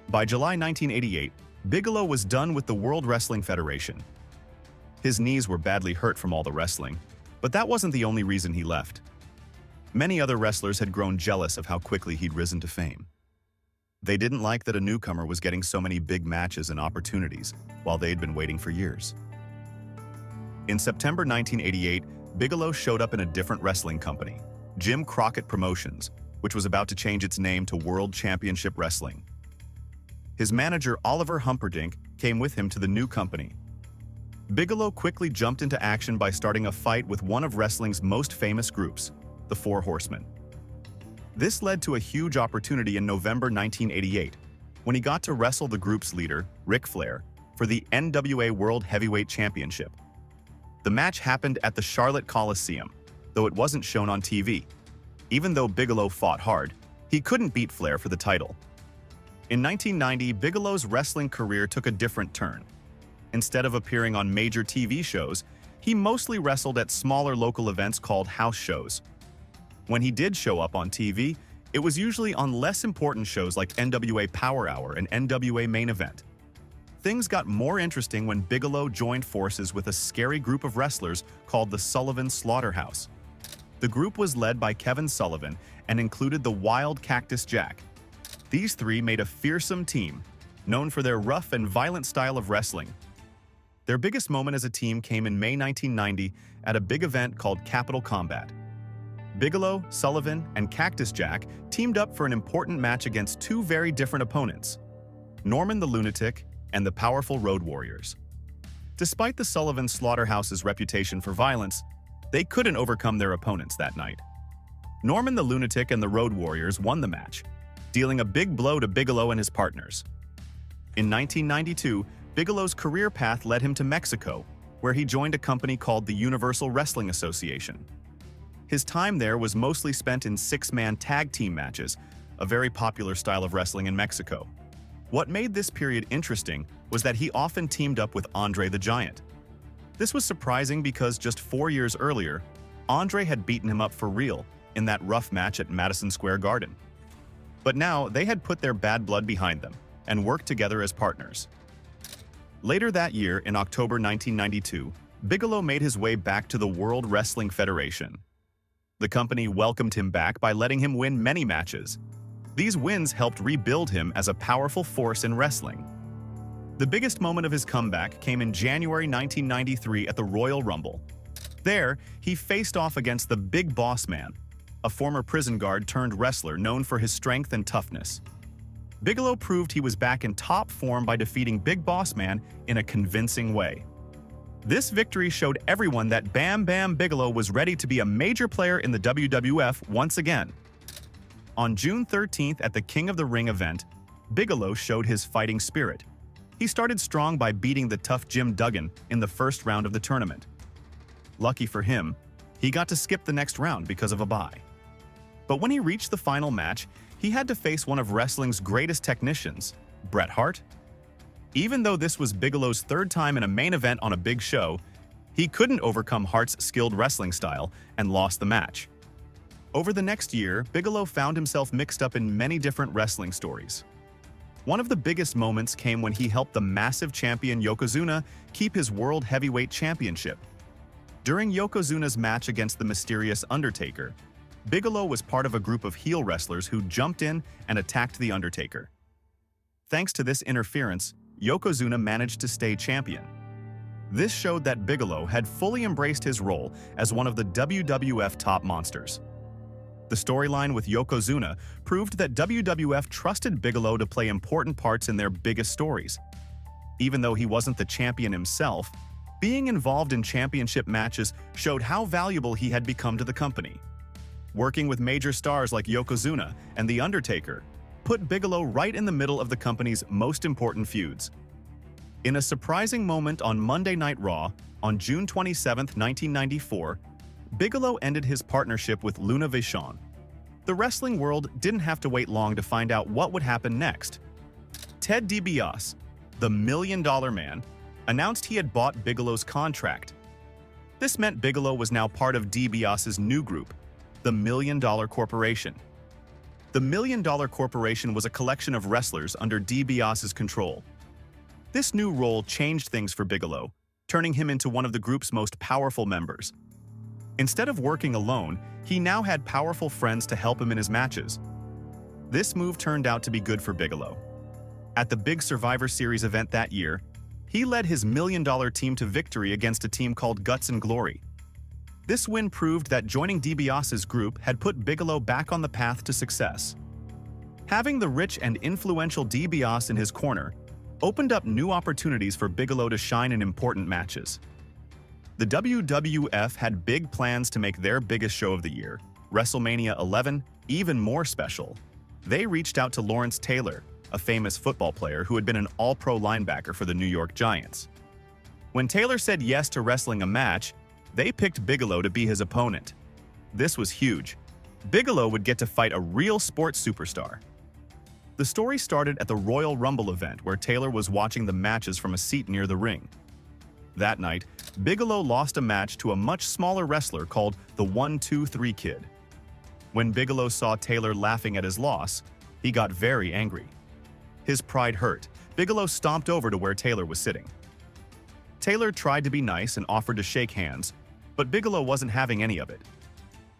By July 1988, Bigelow was done with the World Wrestling Federation. His knees were badly hurt from all the wrestling, but that wasn't the only reason he left. Many other wrestlers had grown jealous of how quickly he'd risen to fame. They didn't like that a newcomer was getting so many big matches and opportunities, while they'd been waiting for years. In September 1988, Bigelow showed up in a different wrestling company, Jim Crockett Promotions, which was about to change its name to World Championship Wrestling. His manager, Oliver Humperdinck, came with him to the new company. Bigelow quickly jumped into action by starting a fight with one of wrestling's most famous groups, the Four Horsemen. This led to a huge opportunity in November 1988, when he got to wrestle the group's leader, Ric Flair, for the NWA World Heavyweight Championship. The match happened at the Charlotte Coliseum, though it wasn't shown on TV. Even though Bigelow fought hard, he couldn't beat Flair for the title. In 1990, Bigelow's wrestling career took a different turn. Instead of appearing on major TV shows, he mostly wrestled at smaller local events called house shows. When he did show up on TV, it was usually on less important shows like NWA Power Hour and NWA Main Event. Things got more interesting when Bigelow joined forces with a scary group of wrestlers called the Sullivan Slaughterhouse. The group was led by Kevin Sullivan and included the Wild Cactus Jack. These three made a fearsome team, known for their rough and violent style of wrestling. Their biggest moment as a team came in May 1990 at a big event called Capital Combat. Bigelow, Sullivan, and Cactus Jack teamed up for an important match against two very different opponents, Norman the Lunatic and the powerful Road Warriors. Despite the Sullivan Slaughterhouse's reputation for violence, they couldn't overcome their opponents that night. Norman the Lunatic and the Road Warriors won the match, dealing a big blow to Bigelow and his partners. In 1992, Bigelow's career path led him to Mexico, where he joined a company called the Universal Wrestling Association. His time there was mostly spent in six-man tag team matches, a very popular style of wrestling in Mexico. What made this period interesting was that he often teamed up with Andre the Giant. This was surprising because just 4 years earlier, Andre had beaten him up for real in that rough match at Madison Square Garden. But now they had put their bad blood behind them and worked together as partners. Later that year, in October 1992, Bigelow made his way back to the World Wrestling Federation. The company welcomed him back by letting him win many matches. These wins helped rebuild him as a powerful force in wrestling. The biggest moment of his comeback came in January 1993 at the Royal Rumble. There, he faced off against the Big Boss Man, a former prison guard turned wrestler known for his strength and toughness. Bigelow proved he was back in top form by defeating Big Boss Man in a convincing way. This victory showed everyone that Bam Bam Bigalow was ready to be a major player in the WWF once again. On June 13th at the King of the Ring event, Bigelow showed his fighting spirit. He started strong by beating the tough Jim Duggan in the first round of the tournament. Lucky for him, he got to skip the next round because of a bye. But when he reached the final match, he had to face one of wrestling's greatest technicians, Bret Hart. Even though this was Bigelow's third time in a main event on a big show, he couldn't overcome Hart's skilled wrestling style and lost the match. Over the next year, Bigelow found himself mixed up in many different wrestling stories. One of the biggest moments came when he helped the massive champion Yokozuna keep his World Heavyweight Championship. During Yokozuna's match against the mysterious Undertaker, Bigelow was part of a group of heel wrestlers who jumped in and attacked the Undertaker. Thanks to this interference, Yokozuna managed to stay champion. This showed that Bigelow had fully embraced his role as one of the WWF top monsters. The storyline with Yokozuna proved that WWF trusted Bigelow to play important parts in their biggest stories. Even though he wasn't the champion himself, being involved in championship matches showed how valuable he had become to the company. Working with major stars like Yokozuna and The Undertaker put Bigelow right in the middle of the company's most important feuds. In a surprising moment on Monday Night Raw, on June 27, 1994, Bigelow ended his partnership with Luna Vachon. The wrestling world didn't have to wait long to find out what would happen next. Ted DiBiase, the $1 Million Man, announced he had bought Bigelow's contract. This meant Bigelow was now part of DiBiase's new group, the $1 Million Corporation. The $1 Million Corporation was a collection of wrestlers under DiBiase's control. This new role changed things for Bigelow, turning him into one of the group's most powerful members. Instead of working alone, he now had powerful friends to help him in his matches. This move turned out to be good for Bigelow. At the big Survivor Series event that year, he led his $1 Million team to victory against a team called Guts and Glory. This win proved that joining DiBiase's group had put Bigelow back on the path to success. Having the rich and influential DiBiase in his corner opened up new opportunities for Bigelow to shine in important matches. The WWF had big plans to make their biggest show of the year, WrestleMania 11, even more special. They reached out to Lawrence Taylor, a famous football player who had been an all-pro linebacker for the New York Giants. When Taylor said yes to wrestling a match, they picked Bigelow to be his opponent. This was huge. Bigelow would get to fight a real sports superstar. The story started at the Royal Rumble event where Taylor was watching the matches from a seat near the ring. That night, Bigelow lost a match to a much smaller wrestler called the 1-2-3 Kid. When Bigelow saw Taylor laughing at his loss, he got very angry. His pride hurt. Bigelow stomped over to where Taylor was sitting. Taylor tried to be nice and offered to shake hands, but Bigelow wasn't having any of it.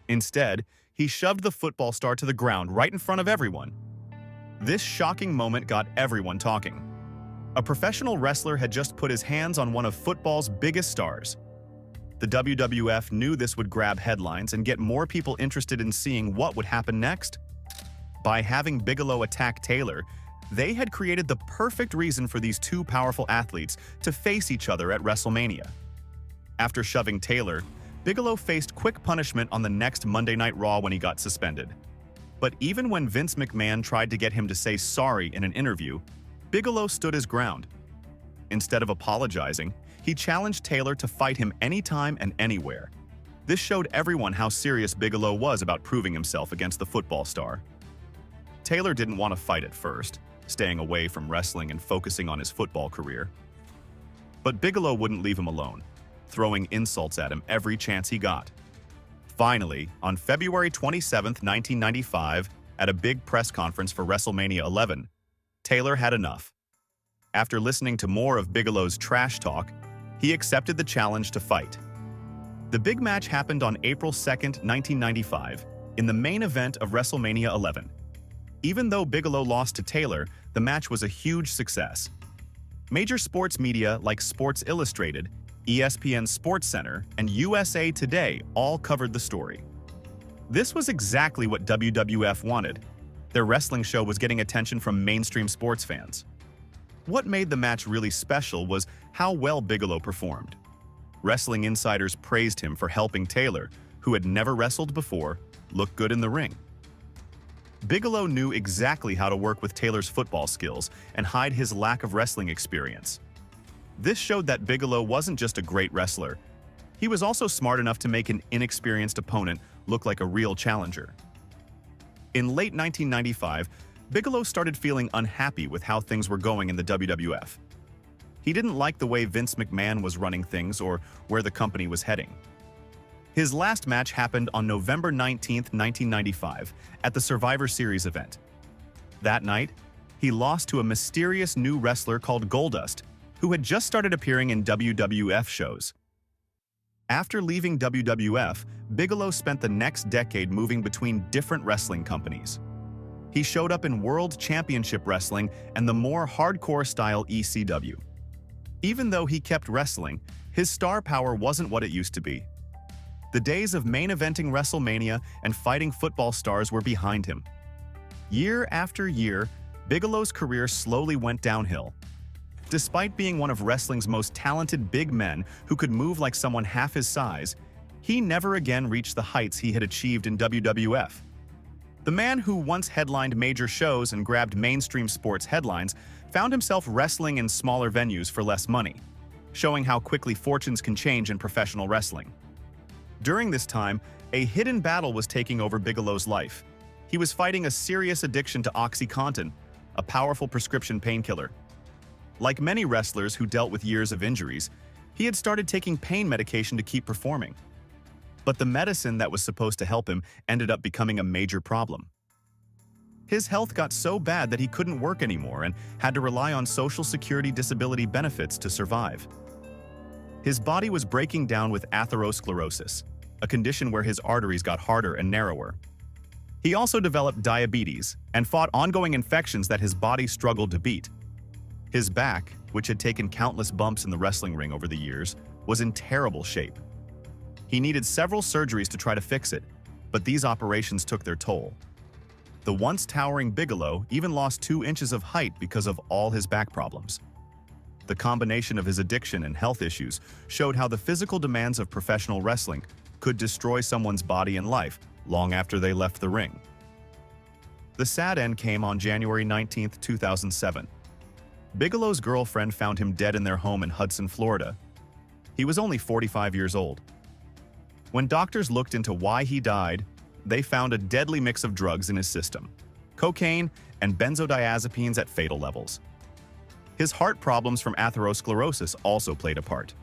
Instead, he shoved the football star to the ground right in front of everyone. This shocking moment got everyone talking. A professional wrestler had just put his hands on one of football's biggest stars. The WWF knew this would grab headlines and get more people interested in seeing what would happen next. By having Bigelow attack Taylor, they had created the perfect reason for these two powerful athletes to face each other at WrestleMania. After shoving Taylor, Bigelow faced quick punishment on the next Monday Night Raw when he got suspended. But even when Vince McMahon tried to get him to say sorry in an interview, Bigelow stood his ground. Instead of apologizing, he challenged Taylor to fight him anytime and anywhere. This showed everyone how serious Bigelow was about proving himself against the football star. Taylor didn't want to fight at first, staying away from wrestling and focusing on his football career. But Bigelow wouldn't leave him alone, throwing insults at him every chance he got. Finally, on February 27, 1995, at a big press conference for WrestleMania 11, Taylor had enough. After listening to more of Bigelow's trash talk, he accepted the challenge to fight. The big match happened on April 2, 1995, in the main event of WrestleMania 11. Even though Bigelow lost to Taylor, the match was a huge success. Major sports media like Sports Illustrated, ESPN SportsCenter, and USA Today all covered the story. This was exactly what WWF wanted. Their wrestling show was getting attention from mainstream sports fans. What made the match really special was how well Bigelow performed. Wrestling insiders praised him for helping Taylor, who had never wrestled before, look good in the ring. Bigelow knew exactly how to work with Taylor's football skills and hide his lack of wrestling experience. This showed that Bigelow wasn't just a great wrestler. He was also smart enough to make an inexperienced opponent look like a real challenger. In late 1995, Bigelow started feeling unhappy with how things were going in the WWF. He didn't like the way Vince McMahon was running things or where the company was heading. His last match happened on November 19, 1995, at the Survivor Series event. That night, he lost to a mysterious new wrestler called Goldust, who had just started appearing in WWF shows. After leaving WWF, Bigelow spent the next decade moving between different wrestling companies. He showed up in World Championship Wrestling and the more hardcore-style ECW. Even though he kept wrestling, his star power wasn't what it used to be. The days of main-eventing WrestleMania and fighting football stars were behind him. Year after year, Bigelow's career slowly went downhill. Despite being one of wrestling's most talented big men who could move like someone half his size, he never again reached the heights he had achieved in WWF. The man who once headlined major shows and grabbed mainstream sports headlines found himself wrestling in smaller venues for less money, showing how quickly fortunes can change in professional wrestling. During this time, a hidden battle was taking over Bigelow's life. He was fighting a serious addiction to OxyContin, a powerful prescription painkiller. Like many wrestlers who dealt with years of injuries, he had started taking pain medication to keep performing. But the medicine that was supposed to help him ended up becoming a major problem. His health got so bad that he couldn't work anymore and had to rely on Social Security disability benefits to survive. His body was breaking down with atherosclerosis, a condition where his arteries got harder and narrower. He also developed diabetes and fought ongoing infections that his body struggled to beat. His back, which had taken countless bumps in the wrestling ring over the years, was in terrible shape. He needed several surgeries to try to fix it, but these operations took their toll. The once towering Bigelow even lost 2 inches of height because of all his back problems. The combination of his addiction and health issues showed how the physical demands of professional wrestling could destroy someone's body and life long after they left the ring. The sad end came on January 19, 2007. Bigelow's girlfriend found him dead in their home in Hudson, Florida. He was only 45 years old. When doctors looked into why he died, they found a deadly mix of drugs in his system: cocaine and benzodiazepines at fatal levels. His heart problems from atherosclerosis also played a part.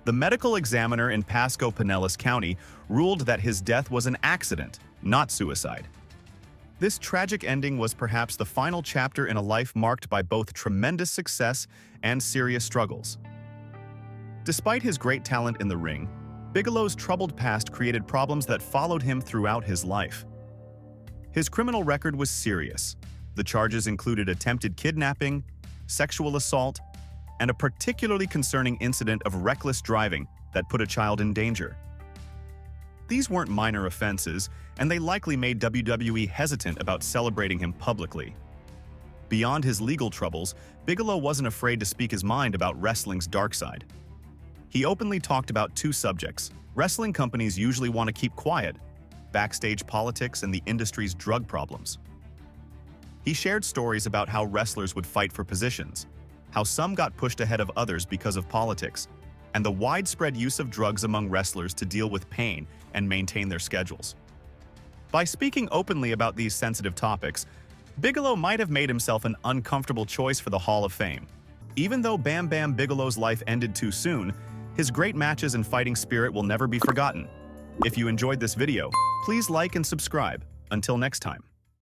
The medical examiner in Pasco Pinellas County ruled that his death was an accident, not suicide. This tragic ending was perhaps the final chapter in a life marked by both tremendous success and serious struggles. Despite his great talent in the ring, Bigelow's troubled past created problems that followed him throughout his life. His criminal record was serious. The charges included attempted kidnapping, sexual assault, and a particularly concerning incident of reckless driving that put a child in danger. These weren't minor offenses, and they likely made WWE hesitant about celebrating him publicly. Beyond his legal troubles, Bigelow wasn't afraid to speak his mind about wrestling's dark side. He openly talked about 2 subjects wrestling companies usually want to keep quiet: backstage politics and the industry's drug problems. He shared stories about how wrestlers would fight for positions, how some got pushed ahead of others because of politics, and the widespread use of drugs among wrestlers to deal with pain and maintain their schedules. By speaking openly about these sensitive topics, Bigelow might have made himself an uncomfortable choice for the Hall of Fame. Even though Bam Bam Bigelow's life ended too soon, his great matches and fighting spirit will never be forgotten. If you enjoyed this video, please like and subscribe. Until next time.